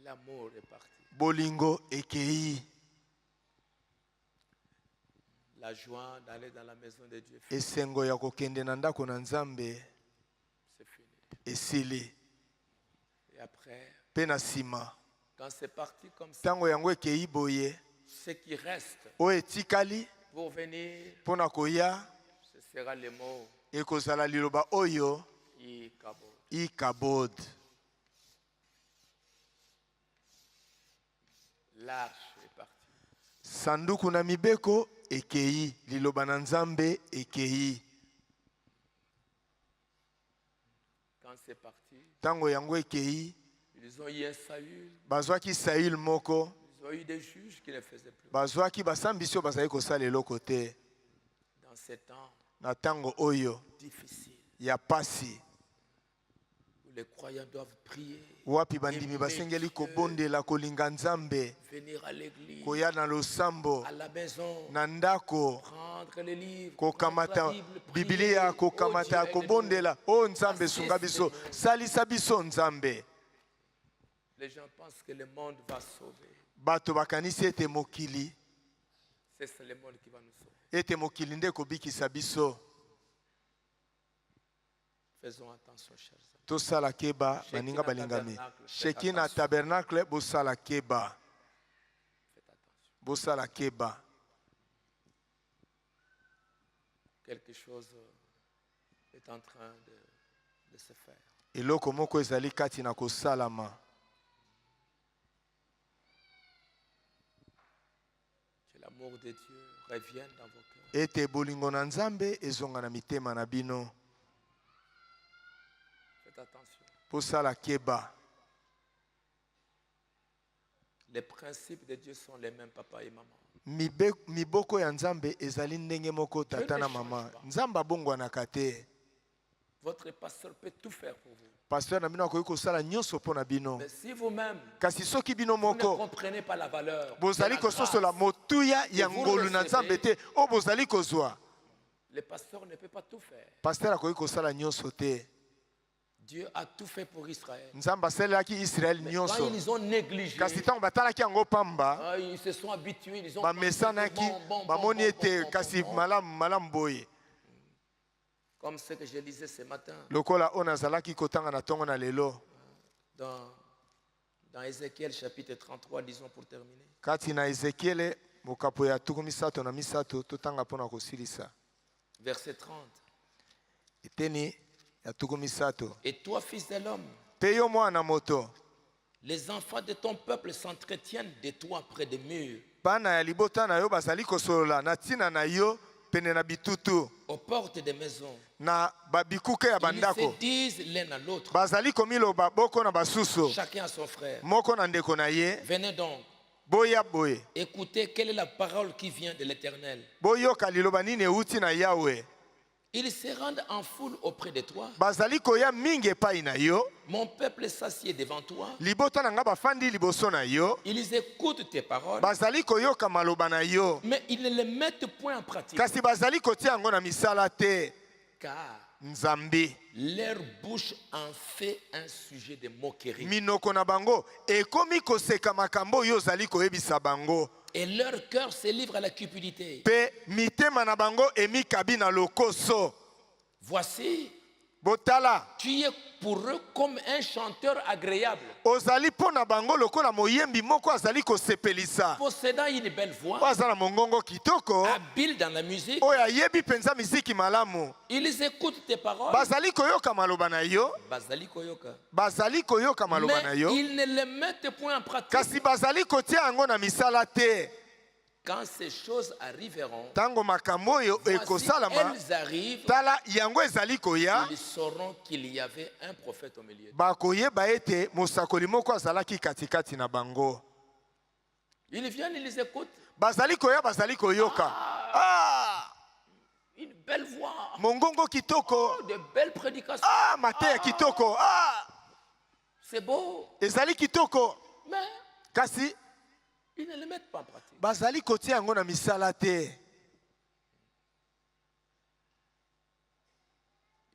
L'amour est parti. Bolingo ekei. La joie d'aller dans la maison de Dieu, Esengo ya kokende na ndako na Nzambe c'est fini. esili. Et après, Pe na sima quand c'est parti comme ça, tango yango ekei boye ce qui reste oyo etikali pour venir, mpona koya ce sera le mot ekozala liloba oyo Ikabod. ikabod. L'arche est partie. Sanduku na mibeko ekei, liloba na Nzambe ekei. Quand c'est parti, Tango yango ekei, ils ont eu un Saül, bazwaki Saül moko, ils ont eu des juges qui ne faisaient plus. bazwaki basambisi oyo bazali kosala eloko te. Dans ces temps Na tango oyo difficiles, ya pasi, où les croyants doivent prier, wapi bandimi basengeli kobondela kolinga Nzambe, venir à l'église, koya na losambo, à la maison, na ndako, prendre les livres, kokamata prendre la Bible, prier. Biblia, Oh kokamata Dieu, kobondela. O Nzambe Assiste sunga biso, Seigneur. salisa biso Nzambe. Les gens pensent que le monde va sauver. Bato bakanisi ete mokili, C'est le monde qui va nous sauver. ete mokili nde kobikisa biso. Faisons attention, chers amis. Tosala keba baninga balingami. Shekina tabernacle bosala keba. Faites attention. Bosala keba. Quelque chose est en train de se faire. Eloko moko ezali kati na kosalama. Que l'amour de Dieu revienne dans vos cœurs. Ete bolingo na Nzambe ezonga na mitema na bino. Faites attention. Bosala keba. Les principes de Dieu sont les mêmes, papa et maman. Miboko ya Nzambe ezali ndenge moko tata na mama. Nzambe abongwanaka te. Votre pasteur peut tout faire pour vous. Pasteur na bino akoki kosala nyonso mpo na bino. Mais si vous-même, Kasi soki bino vous ne moko comprenez pas la valeur, de bozali la kososola grâce, motuya ya ngolu na Nzambe te o bozali kozwa. le pasteur ne peut pas tout faire. Pasteur akoki kosala nyonso te. Dieu a tout fait pour Israël. Nzambe asalelaki Israel Mais nyonso. quand ils ont négligé, Kasi ntango batalaki yango pamba, ils se sont habitués, ils ont bamesanaki bamoni ete kasi malamu boye. comme ce que je lisais ce matin Lokola oyo nazalaki kotanga na ntongo na lelo. dans Ézéchiel chapitre 33, disons pour terminer. Kati na Ezekiele mokapo ya tuku misato na misato totanga mpona kosilisa. Verset 30. Eteni ya tuku misato. Et toi, fils de l'homme, Pe yo mwana moto, les enfants de ton peuple s'entretiennent de toi près des murs, bana ya libota na yo bazali kosolola na ntina na yo pene na bitutu, aux portes des maisons. na babikuke ya Ils bandako. se disent l'un à l'autre, Bazali komiloba boko na basusu, chacun à son frère. moko na ndeko na ye, Venez donc, boya boye. écoutez quelle est la parole qui vient de l'Éternel. Boyoka liloba nini euti na Yawe. Ils se rendent en foule auprès de toi. Bazali koya mingi epai na yo, Mon peuple s'assied devant toi. libota na nga bafandi liboso na yo, Ils écoutent tes paroles, bazali koyoka maloba na yo, mais ils ne les mettent point en pratique. kasi bazali kotia yango na misala te. Car Nzambe, leur bouche en fait un sujet de moquerie. minoko na bango ekomi koseka makambo oyo ozali koyebisa bango. Et leur cœur se livre à la cupidité. Pe mitema na bango emikabi na lokoso. Voici, Botala, tu es pour eux comme un chanteur agréable, ozali po na bango lokola moyembi moko azali kosepelisa. possédant une belle Oyo voix, aza na mongongo kitoko, habile dans la musique. oyo ayebi penza miziki malamu. Ils écoutent tes paroles. Bazali koyoka maloba na yo, Bazali koyoka. bazali koyoka maloba na Mais yo, ils ne les mettent point en pratique. kasi bazali kotia yango na misala te. Quand ces choses arriveront, Tango makambo oyo voici, ekosalama, elles arrivent, tala yango ezali koya, ils sauront qu'il y avait un prophète au milieu. bakoyeba ete mosakoli moko azalaki katikati na bango. Ils viennent, ils les écoutent. Bazali koya, bazali koyoka. Ah, Une belle voix, mongongo kitoko. de belles prédications. Ah, mateya kitoko. Ah, C'est beau, ezali kitoko. mais Kasi ils ne le mettent pas en pratique. bazali kotia yango na misala te.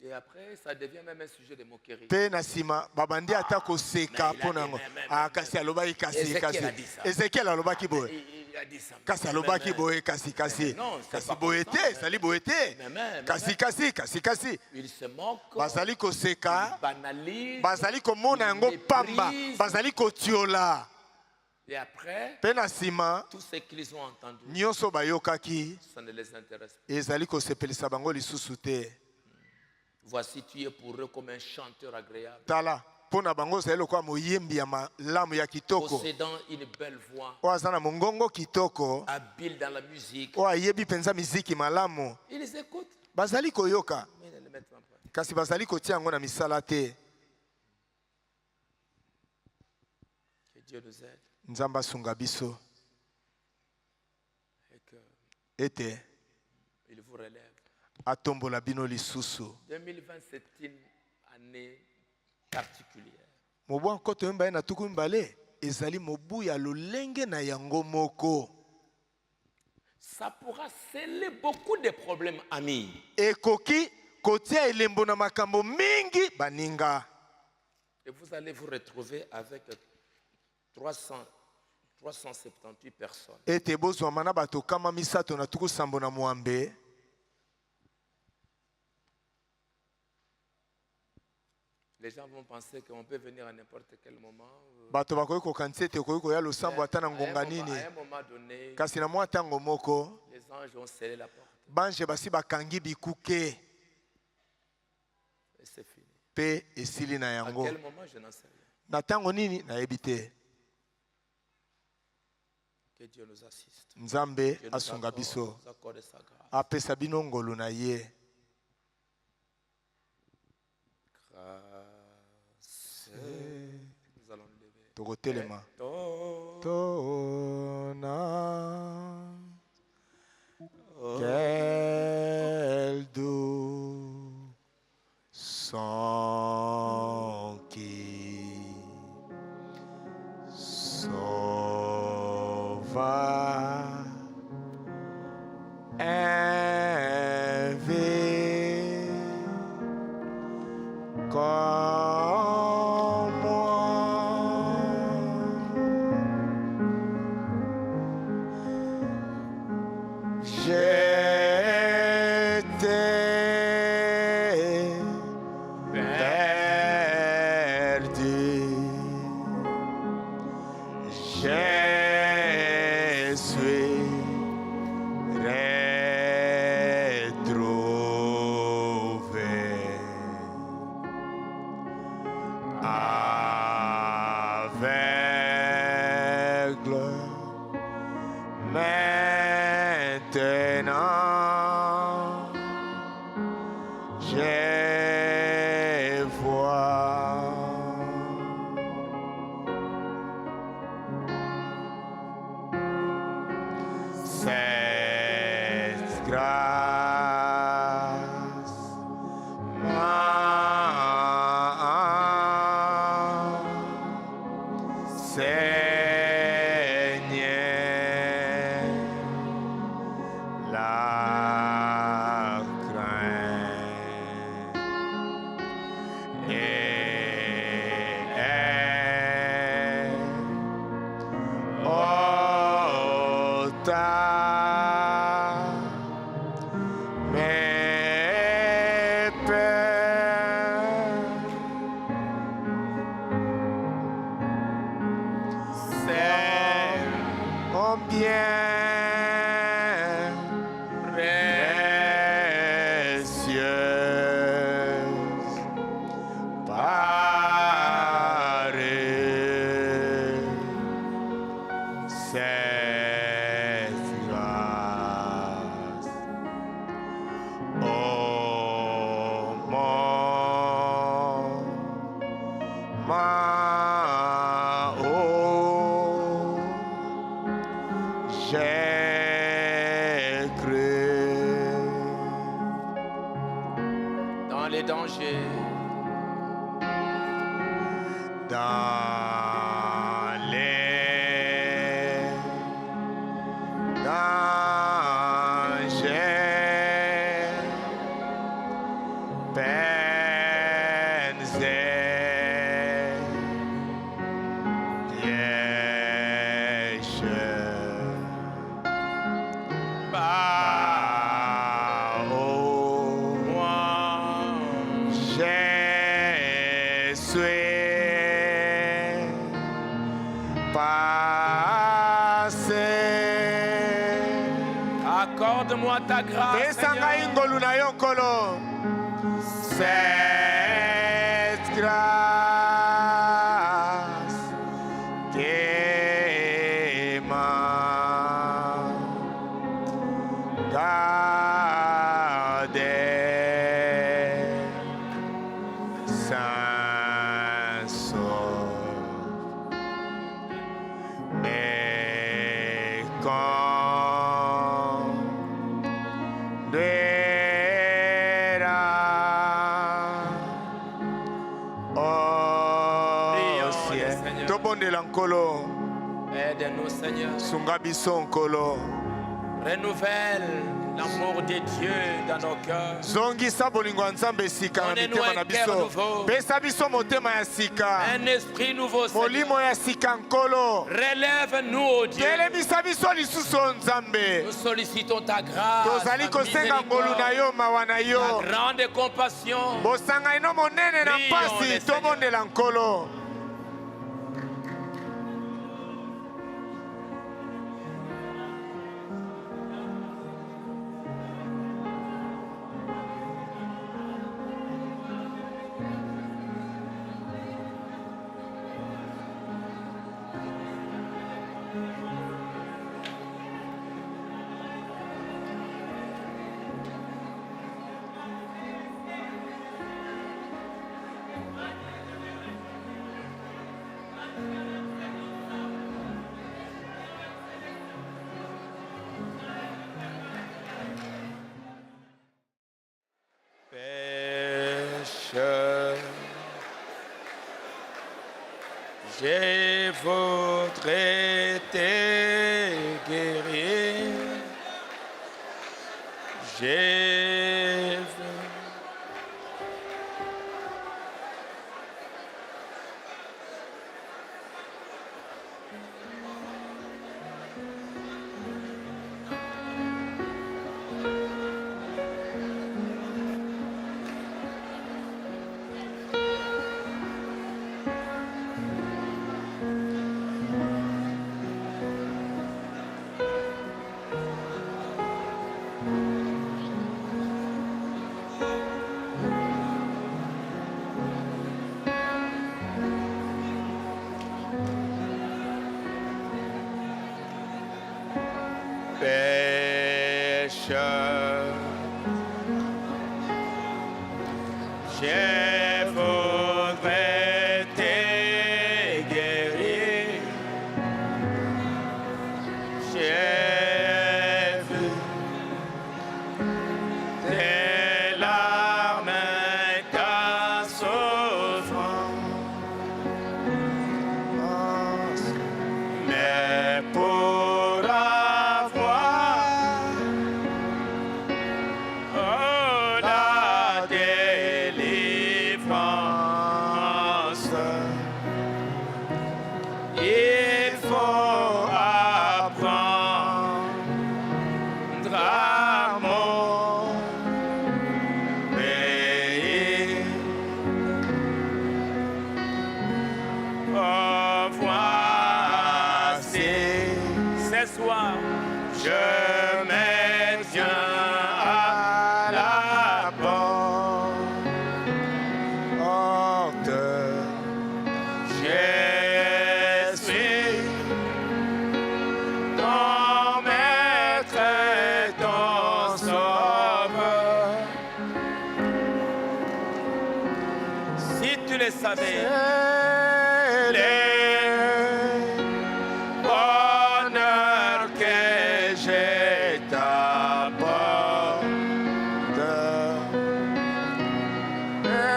Et après, ça devient même un sujet de moquerie. Pe na sima babandi ata koseka mais il a pona dit, ngo. mais, Ah kasi alobaki kasi Ézéchiel kasi. a dit ça. Ezekiel alobaki boye. Il a dit ça. Kasi alobaki boye kasi kasi. non, c'est Kasi pas boye comme ça, te, sali boye te. mais, Kasi kasi kasi kasi. Il se moque, Bazali koseka, banalise, bazali komona yango pamba, bazali kotiola. et après, Pe na sima tout ce qu'ils ont entendu, nyonso bayokaki ça ne les intéresse pas. ezali kosepelisa bango lisusu te. Voici, tu es pour eux comme un chanteur agréable, Tala pona bango ezali lokola moyembi ya malamu ya kitoko. possédant une belle voix, Oyo aza na mongongo kitoko, habile dans la musique. oyo ayebi penza miziki malamu. Ils les écoutent, Bazali koyoka, mais ils ne le mettent pas en pratique. kasi bazali kotia yango na misala te. Que Dieu nous aide Nzambe asunga biso et ete qu'il vous relève. atombola bino lisusu. 2020, c'est une année particulière. Mobu ankoto mbaye na tuku mbale ezali mobu ya lolenge na yango moko. Ça pourra sceller beaucoup de problèmes, amis. Ekoki kotia elembo na makambo mingi baninga. Et vous allez vous retrouver avec 378 personnes. Ete bozwa mana bato kama misato na tuku sambo na mwambe. Les gens vont penser qu'on peut venir à n'importe quel moment. Bato bakoki kokanisi ete okoki koya losambo ata na ngonga nini. À un moment donné, Kasi na mwa ntango moko les anges ont scellé la porte. bange basi bakangi bikuke Et c'est fini. pe esili na À yango. quel moment, je n'en sais rien. Na ntango nini nayebi te. Que Dieu nous assiste. Nzambe Que nous asunga biso, nous accorde sa grâce. apesa bino ngolu na ye. Grâce. Nous allons nous lever. Tokotelema. Ton Tona quel doux sang qui sauva un vie comme moi. J'étais perdu. Je suis retrouvé aveugle. Maintenant, je vois. Cette grâce m'a saigné la crainte et mes peurs, c'est combien précieuse paraît cette grâce. Oh mon, oh, j'ai cru. dans les dangers, Dans les dangers, Père. Accorde-moi ta grâce, pesa ngai Seigneur. ngolu na yo nkolo. Cette grâce qui m'a gardé sans sort, mais tobondela nkolo. Aide-nous, Seigneur. Sunga biso nkolo. Renouvelle l'amour de Dieu dans nos cœurs. Zongisa bolingo ya Nzambe esika na mitema na biso. Pesa biso motema ya sika. Un esprit nouveau, Seigneur. Molimo ya sika nkolo. Relève-nous, oh Dieu. Telemisa biso lisusu Nzambe. Nous sollicitons ta grâce, tozali kosenga ngolu na yo, mawa na yo. ta grande compassion. Bosanga ino monene na mpasi tobondela nkolo. Je voudrais te guérir. Je veux. Pécheur, je voudrais te guérir. Je veux tes larmes et ta souffrance, mais pour avoir la délivrance, il faut apprendre à m'obéir. Oh, voici ce soir, je me tiens à la porte. Je suis ton maître et ton sauveur. Si tu le savais, bonheur que je t'apporte, ne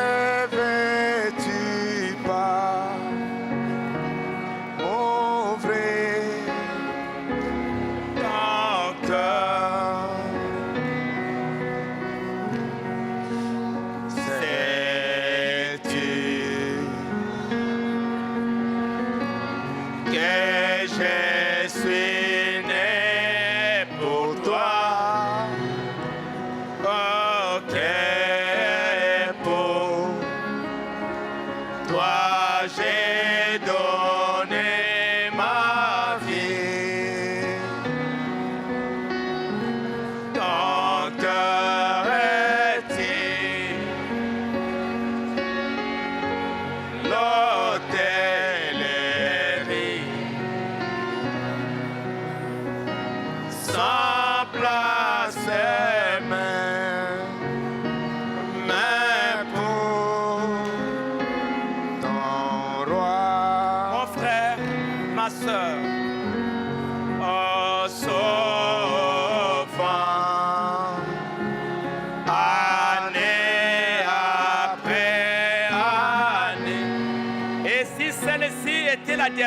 veux-tu pas m'ouvrir ton cœur? Sais-tu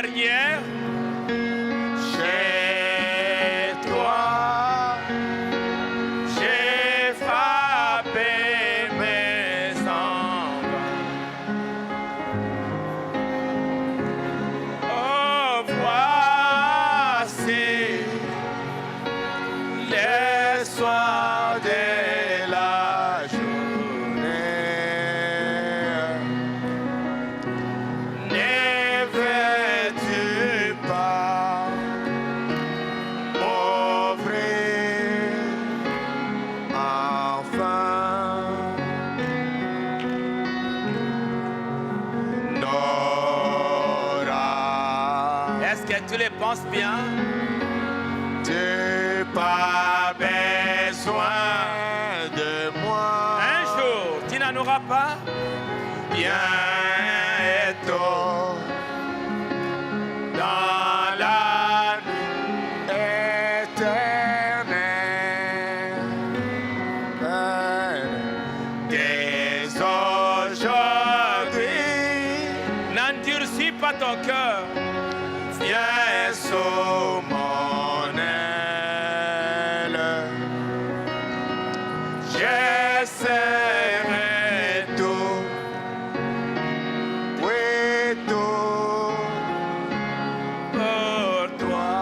dernière. Chez toi, j'ai frappé mes enfants. Oh, voici les soirs de la journée. Ne veux-tu pas m'ouvrir enfin Nora? Est-ce que tu les penses bien? Tu pas besoin de moi. Un jour, tu n'en auras pas. Bientôt dans la nuit éternelle. Dès aujourd'hui, N'endurcis pas ton cœur. viens sous mon aile. Je serai tout, oui tout pour toi.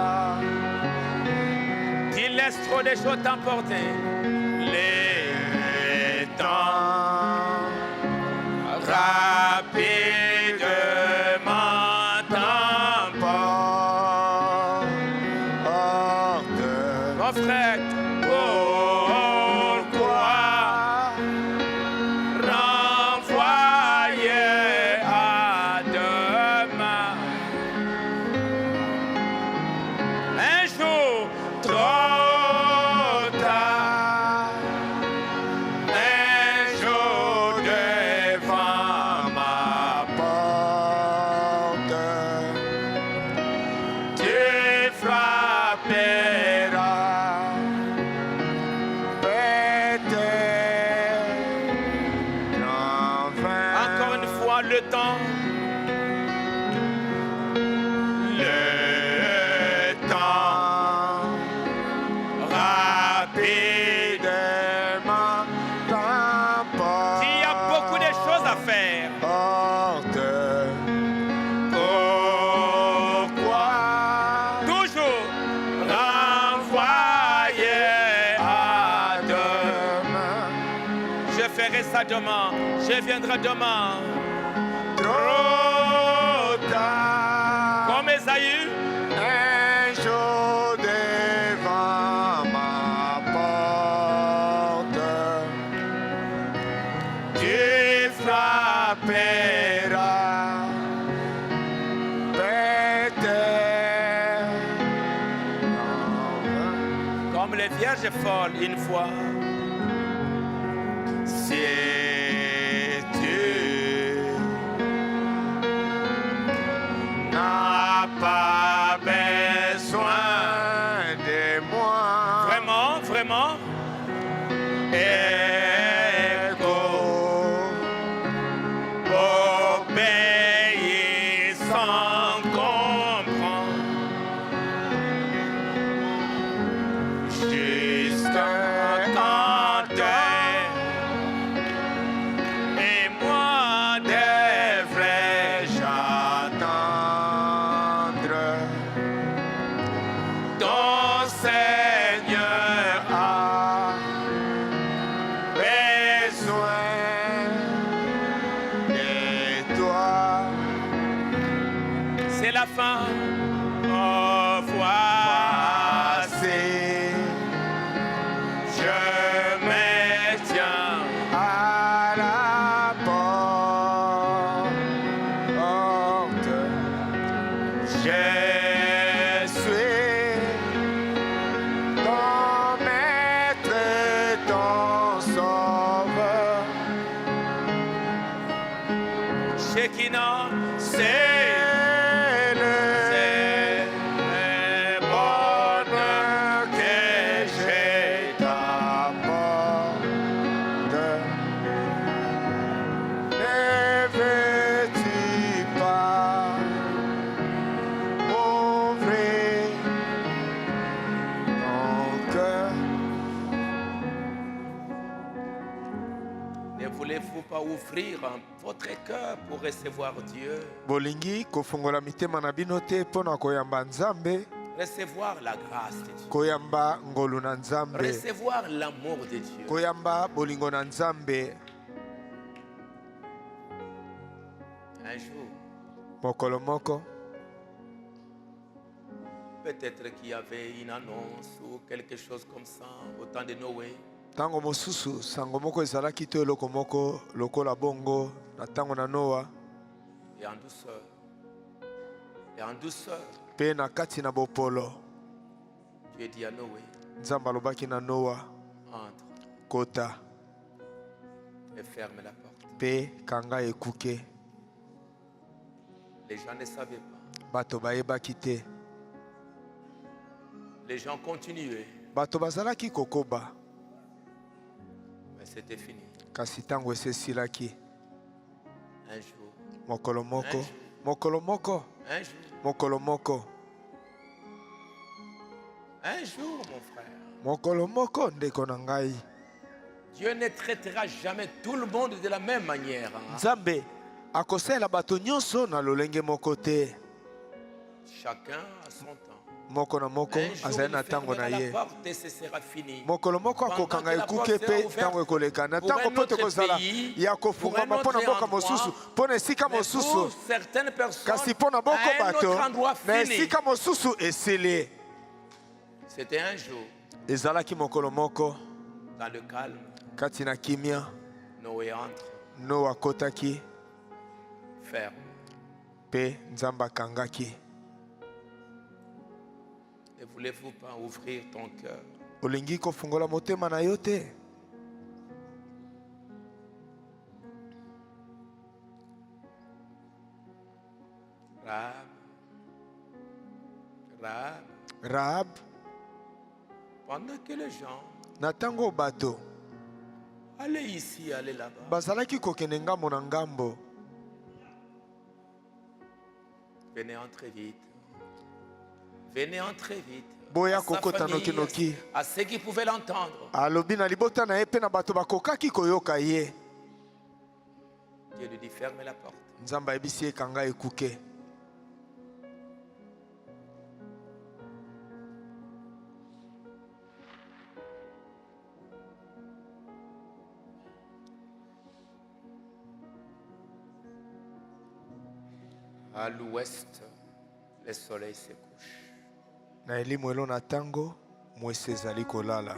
Tu laisses trop de choses t'emporter. Les temps rapidement t'emportent. Mon frère, Pourquoi renvoyer à demain? un jour, Trop tard, un jour devant ma porte, tu frapperas, peut-être encore une fois, le temps. Le temps rapidement t'emporte. Il y a beaucoup de choses à faire. Pourquoi Toujours. renvoyer à demain? Je ferai ça demain. Je viendrai demain. Trop tard. Comme Esaü, Un jour devant ma porte, tu frapperas, peut-être comme les vierges folles une fois. si tu n'as pas besoin de moi. Vraiment, vraiment. Écoute, obéis sans comprendre, jusqu'à quand et moi devrais-je attendre? Ton Seigneur a besoin de toi. C'est la fin. Au revoir. Voici, je me tiens à la porte. Je suis ton maître, ton sauveur. Shekinah, C'est le bonheur que j'ai t'apporte. Ne veux-tu pas Ne voulez-vous pas ouvrir votre cœur pour recevoir Dieu? Bolingi kofungola mitema na bino te pona koyamba Nzambe, Recevoir la grâce de Dieu. koyamba ngolu na Nzambe, Recevoir l'amour de Dieu. koyamba bolingo na Nzambe. Un jour, Mokolo moko peut-être qu'il y avait une annonce ou quelque chose comme ça au temps de Noé. tango mosusu sango moko ezalaki to eloko moko lokola bongo na tango na Noa, Et en douceur. Et en douceur, pe na kati na bopolo Dieu dit à Noé, Nzambe alobaki na Noa, entre kota et ferme la porte. pe kanga ekuke. Les gens ne savaient pas. Bato bayebaki te, Les gens continuaient, bato bazalaki kokoba, mais c'était fini. kasi tango esesilaki. Un jour, Mokolo moko, mokolo moko, un jour, mokolo moko, un jour, mon frère. mokolo moko ndeko na ngai. Dieu ne traitera jamais tout le monde de la même manière. Nzambe akosela bato nyonso na lolenge moko te. Chacun a son temps. Moko na moko Un jour, azali na il tango na fermera la ye. porte et ce sera fini. Mokolo moko akokanga ekuke pe tango ekoleka na tango po te kozala ya kofungwama mpo na mboka mosusu mpo na esika Mais pour mosusu, certaines personnes, kasi mpo na boko à un bato autre endroit na fini. esika mosusu esili. C'était un jour, Ezalaki mokolo moko dans le calme, kati na kimia, Noé entre, Noa akotaki ferme. pe Nzambe akangaki. Ne voulez-vous pas ouvrir ton cœur? Olingi kofungola motema na yo te? Rahab, Rahab, Rahab, pendant que les gens na tango bato allaient ici, allaient là-bas, bazalaki kokende ngambo na ngambo, venez entrer vite. Venez entrer vite. boya À sa kokota famille, noki-noki. à ceux qui pouvaient l'entendre. Alobi na libota na ye pe na bato bakokaki koyoka ye. Dieu lui dit, fermez la porte. Nzambe ayebisi ye kanga ekuke. À l'ouest, le soleil se couche. Na elimu elo na tango mwese ezali kolala.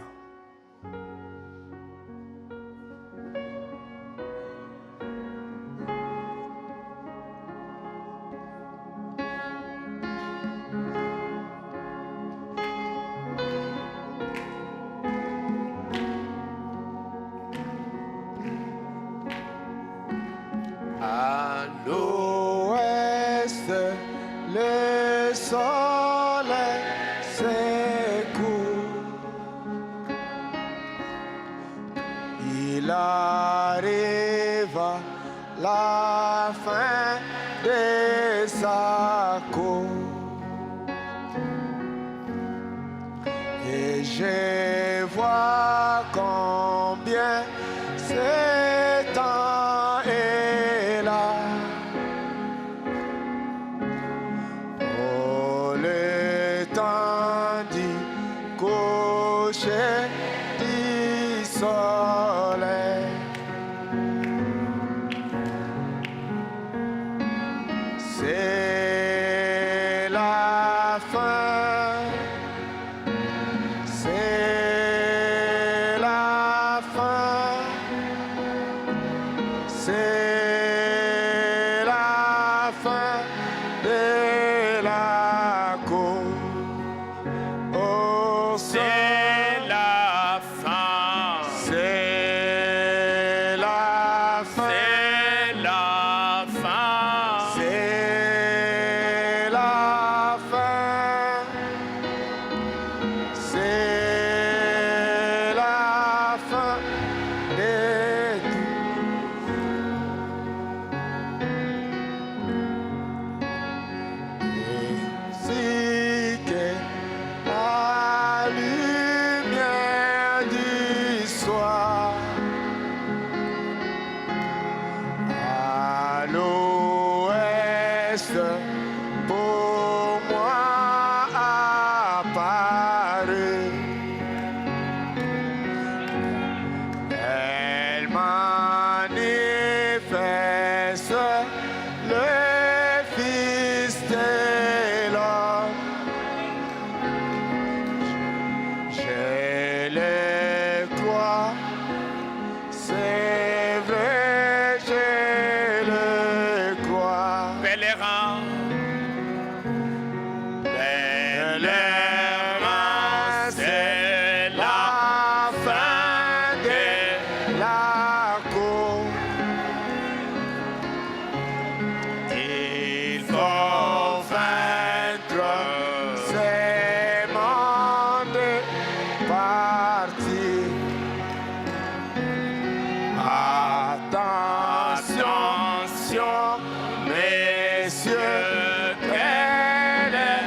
À L'ouest, le soleil se couche. Il arrive la fin de sa course. Et je vois combien ce temps est là. Oh, le temps du coucher du soleil. C'est la fin. C'est la fin. C'est la fin de la course. Oh, c'est la fin. c'est C'est vrai, je le crois. Pèlerin, Pèlerin, c'est la fin de la course. Il faut vaincre ces mondes partis. Attention, messieurs, quelle est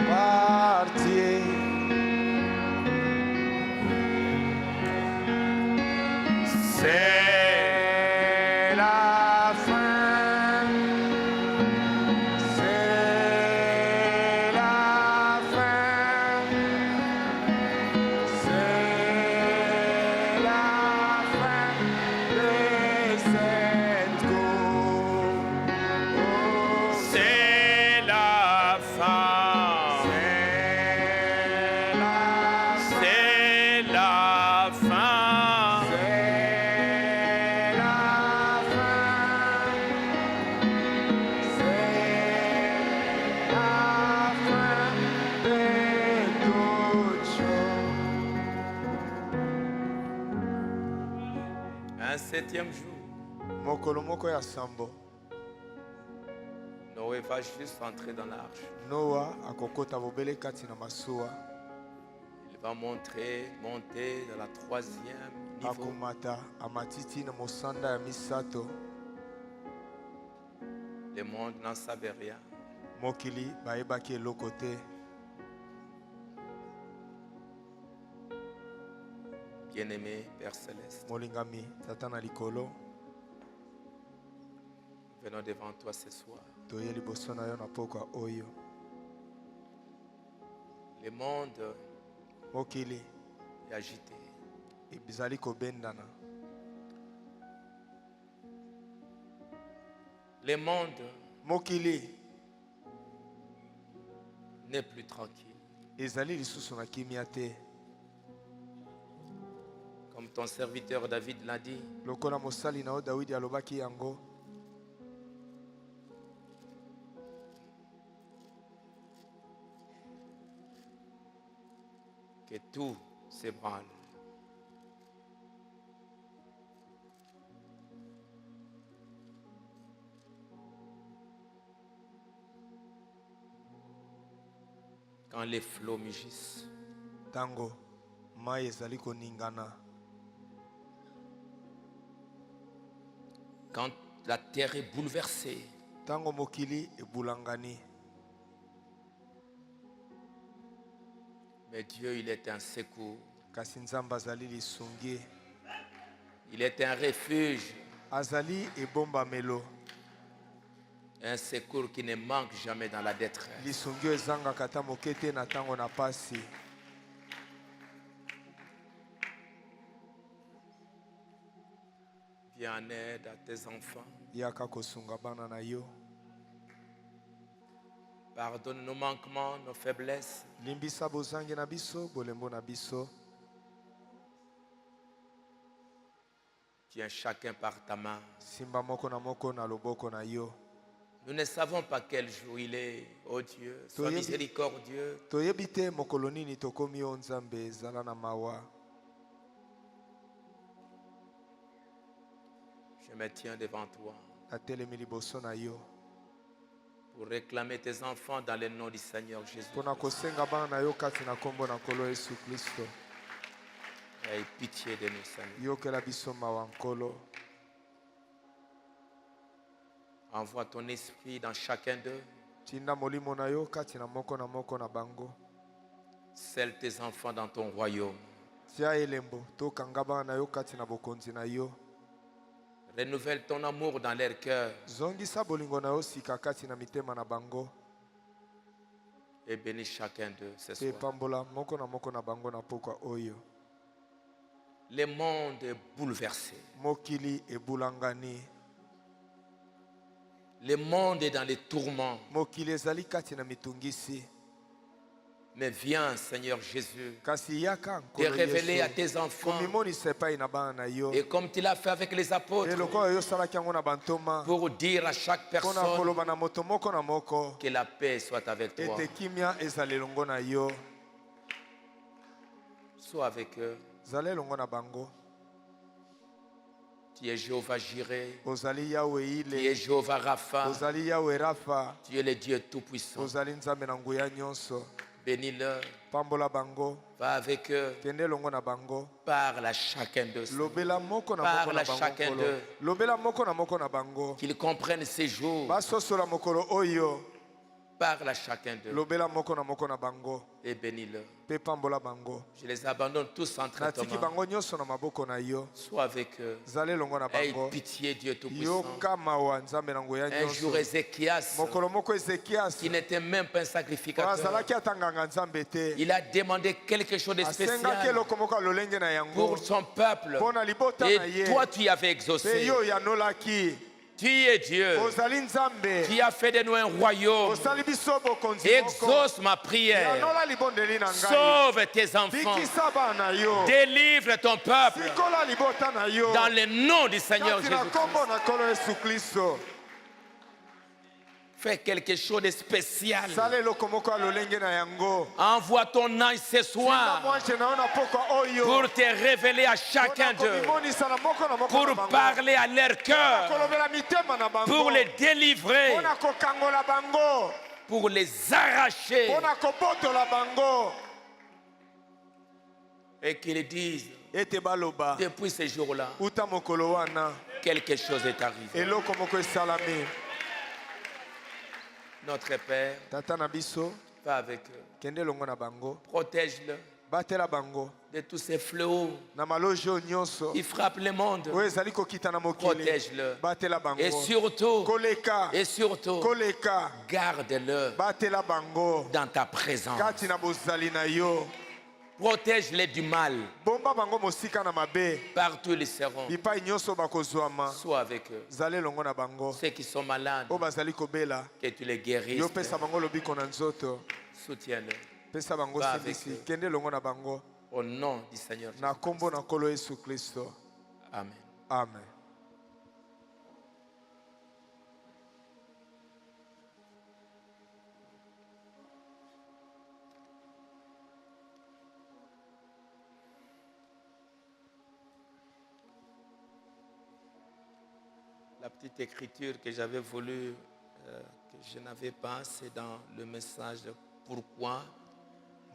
parti. C'est la fin. C'est la fin. C'est la fin de cette course. c'est la fin. C'est la fin. C'est la fin. C'est la fin. C'est la fin de toute chose. Un septième jour, Mokolo moko ya sambo, Noé va juste entrer dans l'arche. Noa akokota bobele kati na masuwa, Il va monter dans la troisième niveau. akomata amatiti na mosanda ya misato. Le monde n'en savait rien. Mokili bayebaki eloko te. Bien-aimé Père Céleste, Molingami tata na likolo, venons devant toi ce soir. toye liboso na yo na pokwa oyo. Le monde Mokili est agité. ebizali kobendana. Le monde Mokili n'est plus tranquille. ezali lisusu na kimia te. Comme ton serviteur David l'a dit, Lokola mosali na yo Dawidi alobaki yango, que tout s'ébranle. Quand les flots mugissent, tango mai ezali koningana, quand la terre est bouleversée, tango mokili ebulangani. mais Dieu, il est un secours, Kasi nzambe azali lisungi, il est un refuge, azali ebombamelo, un secours qui ne manque jamais dans la détresse. lisungi oyo ezangaka ata moke te na ntango na pasi. Viens en aide à tes enfants. Yaka kosunga bana na yo, Pardonne nos manquements, nos faiblesses. limbisa bozangi na biso, bolembo na biso. Tiens chacun par ta main. Simba moko na moko na loboko na yo. Nous ne savons pas quel jour il est, oh Dieu. Sois Toyebi- miséricordieux. Toyebi te mokolo nini tokomi yo nzambe ezala na mawa. Je me tiens devant toi Natelemi liboso na yo, pour réclamer tes enfants dans le nom du Seigneur Jésus. mpona kosenga bana na yo kati na kombo na nkolo Yesu Kristo. Aie pitié de nous, Seigneur. Yokela biso mawa nkolo. Envoie ton esprit dans chacun d'eux. Tinda molimo na yo kati na moko na bango. Scelle tes enfants dans ton royaume. Tia elembo tokanga bana na yo kati na bokonzi na yo. Renouvelle ton amour dans leur cœur Zongisa bolingo na yo sika kati na mitema na bango. et bénis chacun d'eux ce Pe soir. pambola moko na bango na pokwa oyo. Le monde est bouleversé. Mokili ebulangani. Le monde est dans les tourments. mokili ezali kati na mitungisi. Mais viens, Seigneur Jésus, Kasi yaka te nkolo révéler à Yesu tes enfants. komimonisa epai na bana na yo. Et comme tu l'as fait avec les apôtres, Eloko oyo osalaki yango na bantoma pour dire à chaque mpona personne koloba na moto moko na moko que la paix soit avec toi. ete kimia ezala elongo na yo. Sois avec eux. zala elongo na bango. Tu es Jéhovah Jireh. ozali yawe Tu es ile, Jéhovah Rapha. ozali yawe rafa, Tu es le Dieu Tout-Puissant. ozali nzambe na nguya nyonso. Bénis-le. Pambola bango, Va avec eux. kende elongo na bango. Parle à chacun d'eux. Lobela moko na Parle moko na à bango chacun nkolo. d'eux. Lobela moko na bango. Qu'ils comprennent ces jours. basosola mokolo oyo. Parle à chacun d'eux. Lobela moko na bango. Et bénis-le. Pe pambola bango. Je les abandonne tous en natiki traitement. bango nyonso na maboko na yo. Sois avec eux. zala elongo na Aie bango. pitié, Dieu Tout-Puissant. yoka mawa nzambe na nguya Un jour, nyonso. Ézéchias, mokolo moko Ezekias qui n'était même pas un sacrificateur, azalaki ata nganga nzambe te. il a demandé quelque chose de asengaki spécial eloko moko alolenge na yango pour son peuple. mpo na libota na Et ye. toi, tu y avais Pe exaucé. yo yanolaki. Tu es Dieu ozali nzambe. qui a fait de nous un royaume. osali biso bokonzi moko. Exauce ma prière. yanola libondeli na ngai. Sauve tes enfants. bikisa bana yo. Délivre ton peuple sikola libota na yo. dans le nom du Seigneur kati na Jésus. kombo na nkolo yesu kristo. Fais quelque chose de spécial. sala eloko moko alolenge na yango. Envoie ton ange ce tika soir mwanje na yo na pokwa oyo. pour te révéler à chacun Mpona d'eux, komimonisa na moko na pour bango. parler à leur cœur, kolobela mitema na bango. pour les délivrer, mpona kokangola bango. pour les arracher mpona kobotola bango. et qu'ils disent, ete baloba depuis ce jour-là, uta mokolo wana quelque chose est arrivé. eloko moko esalami. Notre Père, tata na biso va avec eux. kende elongo na bango. Protège-le batela bango de tous ces fléaux na maloji oyo nyonso qui frappent le monde. oyo ezali kokita na mokili. Protège-le. batela bango. Et surtout, koleka koleka garde-le batela bango dans ta présence. kati na bozali na yo. Protège-les du mal. bomba bango mosika na mabe. Partout ils seront. bipai nyonso bakozwama. Sois avec eux. zala elongo na bango. Ceux qui sont malades, oyo bazali kobela que tu les guérisses. yo pesa bango lobiko na nzoto. Soutiens-le. pesa bango Va avec sindisi. eux. kende elongo na bango Au nom du Seigneur na Jésus. kombo na nkolo yesu kristo. Amen. amen. La petite écriture que j'avais voulu, que je n'avais pas, c'est dans le message Pourquoi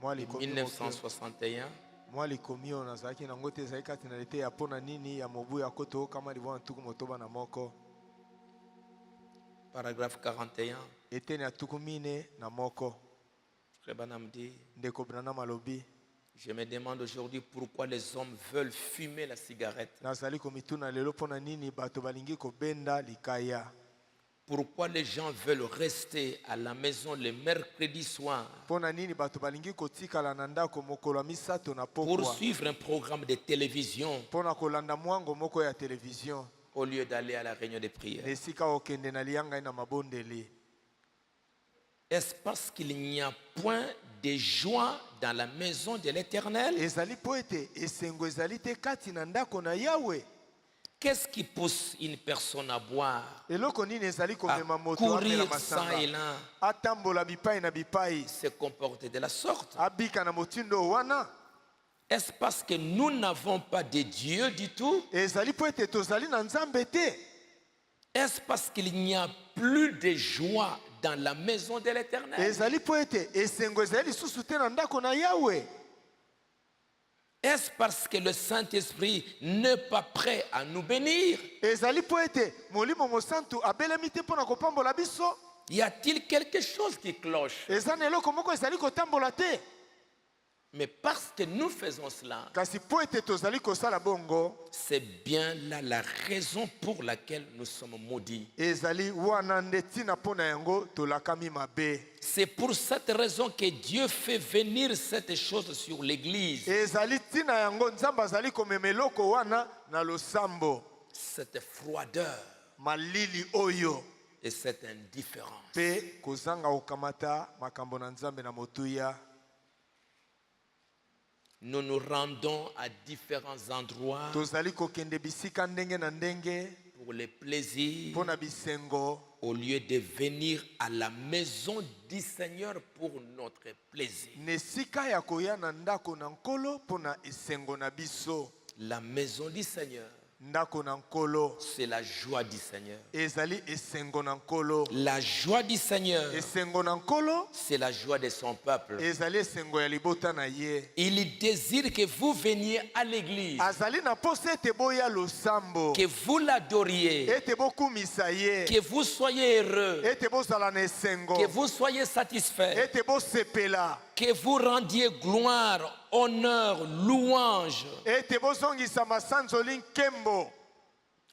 mwa de likomi 1961. mwa likomi oyo nazalaki nango te ezali kati na lete ya mpona nini ya mobu ya koto okama libona tuku motoba na moko. Paragraphe 41. eteni ya tuku mine na moko. Frère Branham dit, ndeko Branham alobi je me demande aujourd'hui pourquoi les hommes veulent fumer la cigarette. nazali komituna lelo mpona nini bato balingi kobenda likaya. Pourquoi les gens veulent rester à la maison le mercredi soir mpona nini bato balingi kotikala na ndako mokolo ya misato na pour pokwa suivre un programme de télévision mpona kolanda mwango moko ya televizio au lieu d'aller à la réunion de na prière. esika okende na liangai na mabondeli. Est-ce parce qu'il n'y a point de joie dans la maison de l'Éternel? ezali po ete esengo ezali te kati na ndako na yawe. Qu'est-ce qui pousse une personne à boire, eloko nini ezali à komema moto amela courir ça masanga et là, atambola bipai na bipai se comporter de la sorte? abika na motindo wana? Est-ce parce que nous n'avons pas de Dieu du tout? ezali po ete tozali na nzambe te? Est-ce parce qu'il n'y a plus de joie dans la maison de l'Éternel? ezali po ete esengo ezali lisusu te na ndako na yawe? Est-ce parce que le Saint-Esprit n'est pas prêt à nous bénir? ezali po ete molimo mosantu abelemi te mpona kopambola biso? Y a-t-il quelque chose qui cloche? eza na eloko moko ezali kotambola te? Mais parce que nous faisons cela, kasi po ete tozali kosala bongo, c'est bien là la raison pour laquelle nous sommes maudits. ezali wana nde ntina mpo na yango tolakami mabe. C'est pour cette raison que Dieu fait venir cette chose sur l'Église. ezali ntina yango nzambe azali komema eloko wana na losambo. Cette froideur, malili oyo et cette indifférence. Pe kozanga okamata makambo na Nzambe na motuya. Nous nous rendons à différents endroits Tozali kokende bisika ndenge na ndenge pour les plaisirs, pona bisengo au lieu de venir à la maison du Seigneur pour notre plaisir. nesika ya koya na ndako na nkolo pona esengo na biso. La maison du Seigneur, Ndako na nkolo c'est la joie du Seigneur. ezali esengo na nkolo. La joie du Seigneur, Esengo na nkolo c'est la joie de son peuple. ezali esengo ya libota na ye. Il désire que vous veniez à l'église, Azali na posa ete boya losambo, que vous l'adoriez, ete bokumisa ye, que vous soyez heureux, ete bozala na esengo, que vous soyez satisfaits, ete bosepela, que vous rendiez gloire, honneur, louange, ete bozongisa masanzoli nkembo,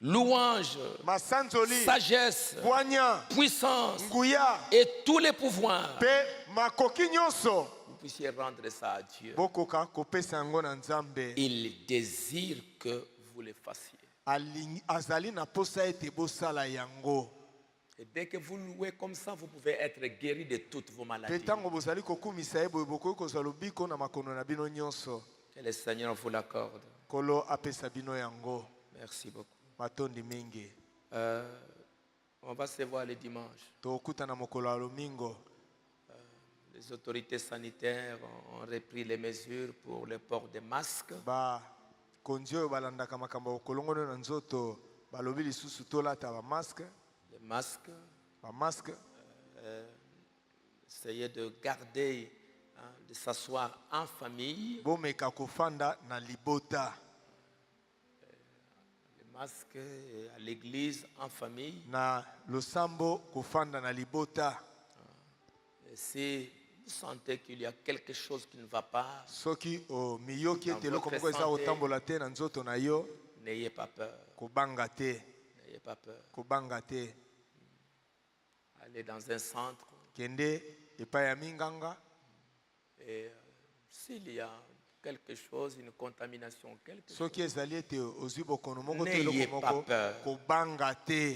louange, masanzoli, sagesse, bwanya, puissance nguya, et tous les pouvoirs. pe makoki nyonso. Vous puissiez rendre ça à Dieu. Bokoka kopesa yango na Nzambe. Il désire que vous le fassiez. Azali na posa ete bosala yango. Et dès que vous louez comme ça, vous pouvez être guéri de toutes vos Pe maladies. tango bozali kokumisa ye boye bokoki kozwa lobiko na makono na bino nyonso. Que le Seigneur vous l'accorde. Kolo apesa bino yango. Merci beaucoup. Matondi mingi. On va se voir le dimanche. Tokutana mokolo ya lomingo. Les autorités sanitaires ont repris les mesures pour le port des masques. Ba konzi oyo balandaka makambo kolongono na nzoto balobi lisusu tolata ba masque. Les masques. Ba masque. Essayez de garder, de s'asseoir en famille. Bomeka kofanda na libota. Les masques à l'église en famille. Na losambo kofanda na libota. Et si vous sentez qu'il y a quelque chose qui ne va pas, Soki o miyoki Dans ete loko votre moko eza santé. kotambola te na nzoto na yo n'ayez pas peur. kobanga te. N'ayez pas peur. Kobanga te. Allez dans un centre Kende epai ya minganga. et s'il y a quelque chose, une contamination, quelque chose, Soki ezali ete ozwi bokono moko to N'ayez eloko pas moko peur. kobanga te.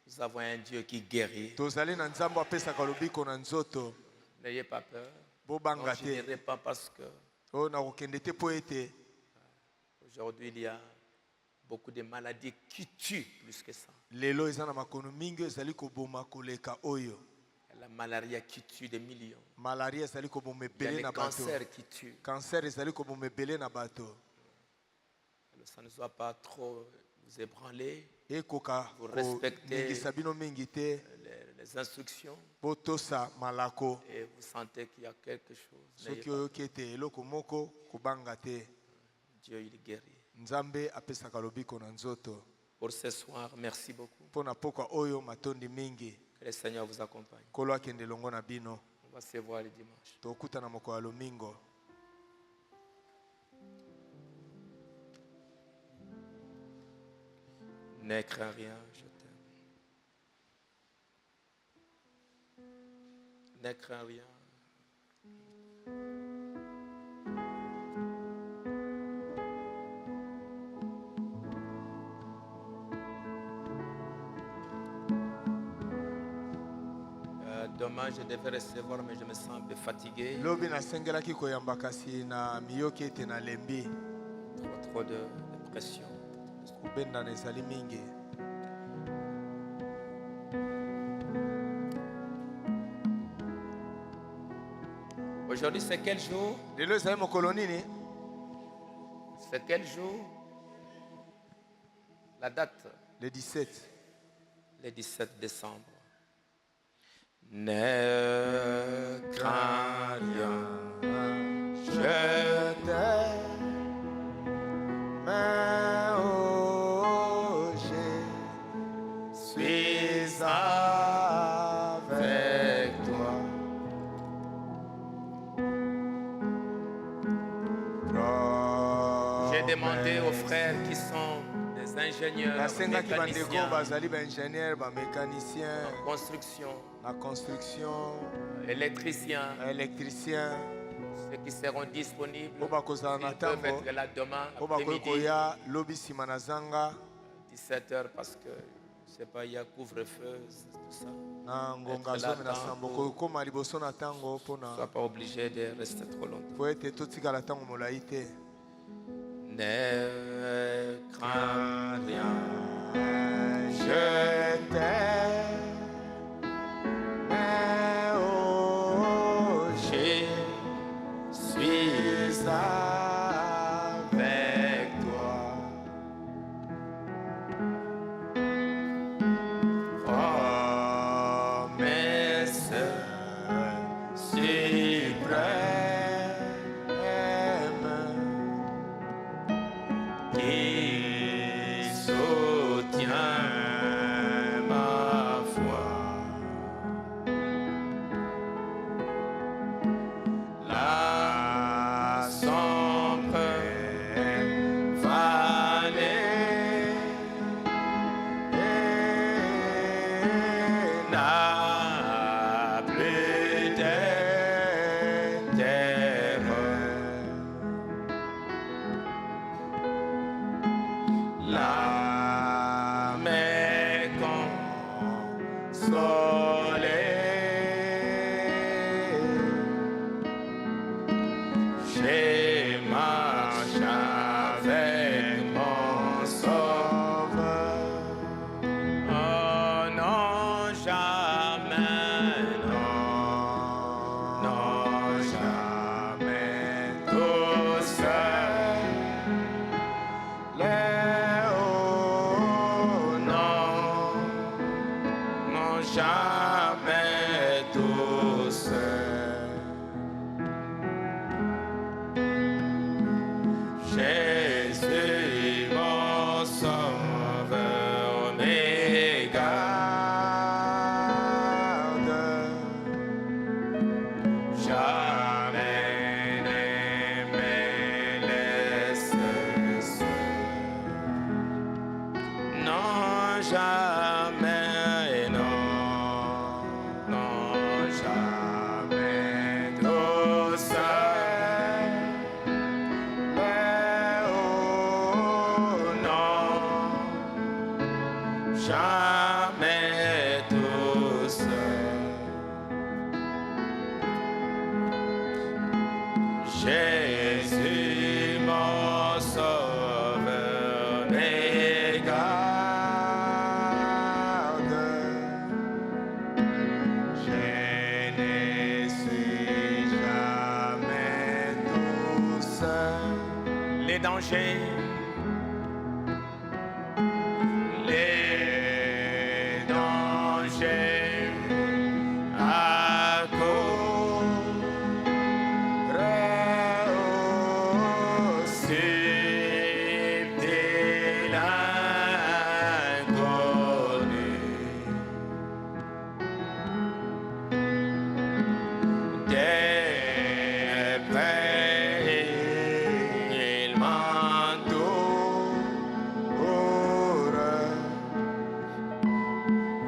nous avons un Dieu qui guérit. Tozali na Nzambe apesaka lobiko na nzoto. N'ayez pas peur. Bobanga Non, je te. n'irai pas parce que O na kokende te po ete aujourd'hui il y a beaucoup de maladies qui tuent plus que ça. lelo eza na makono mingi ezali koboma koleka oyo. Il y a la malaria qui tue des millions. Malaria ezali koboma Il y a ebele le na bato. cancer qui tue. Cancer ezali koboma ebele na bato. Alors, ça ne doit pas trop vous ébranler. Ekoka Vous respectez koningisa bino mingi te. Les instructions Botosa malako. et vous sentez qu'il y a quelque chose. N'ayez Soki pas oyoki ete eloko moko kobanga te. peur. Dieu il guérit. Nzambe apesaka lobiko na nzoto. Pour ce soir, merci beaucoup. Pona pokwa oyo matondi mingi. Que le Seigneur vous accompagne. Kolo akende longo na bino. On va se voir le dimanche. Tokutana moko ya lomingo. Ne crains rien, je t'aime. Ne crains rien. Demain, je devais recevoir, mais je me sens un peu fatigué. Lobi nasengelaki koyamba kasi na miyoki ete na lembi. Trop de pression. Kobenda na ezali mingi. Aujourd'hui, c'est quel jour? Lelo ezali mokolo nini? C'est quel jour? La date? Le 17. Le 17 décembre. Ne crains rien, Je t'aime, oh, je suis avec toi. J'ai demandé aux frères qui sont des ingénieurs, Nasengaki bandeko mécaniciens, bazali ba ingénieur, ba mécanicien, en construction, la construction, électriciens, électricien, ceux qui seront disponibles, po bakozala na ils peuvent ntango, être là demain po bakoki après-midi, koya lobi nsima na zanga, 17h, parce que sais pas, il y a couvre-feu, tout ça. na ngonga zomi na sambo kokoma liboso na ntango mpona Sois pas obligé de rester trop longtemps. po ete totikala ntango molai te. Ne crains rien. Je t'aime, oh, Je suis avec toi. promesse Suprême, qui soutient ma foi. La sombre vallée n'a plus de terreur. La mer consolée, je marche avec mon sauveur. Oh non, jamais, non, jamais tout seul. Non, jamais tout seul. Jésus, mon sauveur, me garde. Jamais ne me laisse seul. Non, jamais, non, jamais tout seul. Non, jamais tout seul. Jésus, mon sauveur, me garde. Je ne suis jamais tout seul. Les dangers, les dangers à cause subtil inconnu. Des pays, il m'entoure.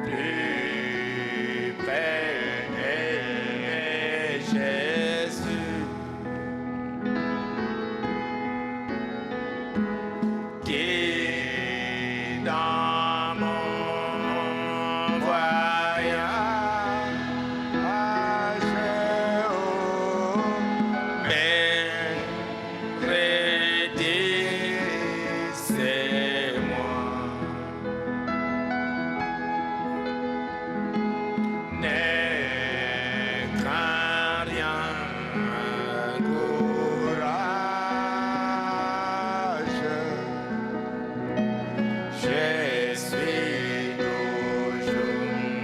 Plus près, Jésus, qui dans mon voyage prédit, c'est moi. Ne crains rien, Courage, je suis toujours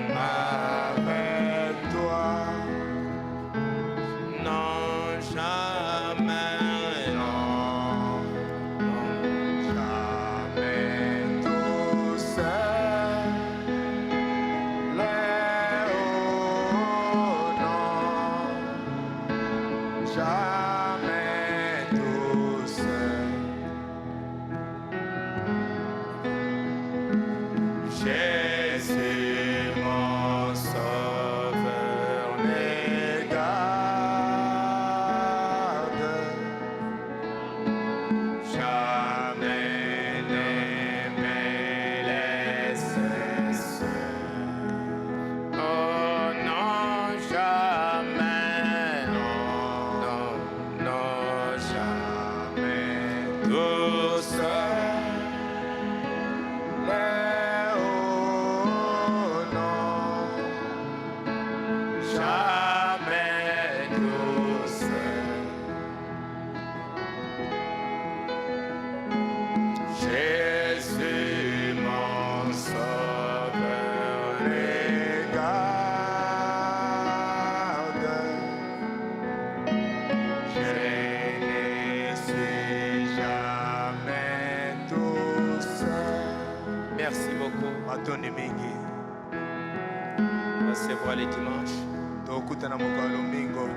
va se voir les dimanches. tokutana mokolo lomingo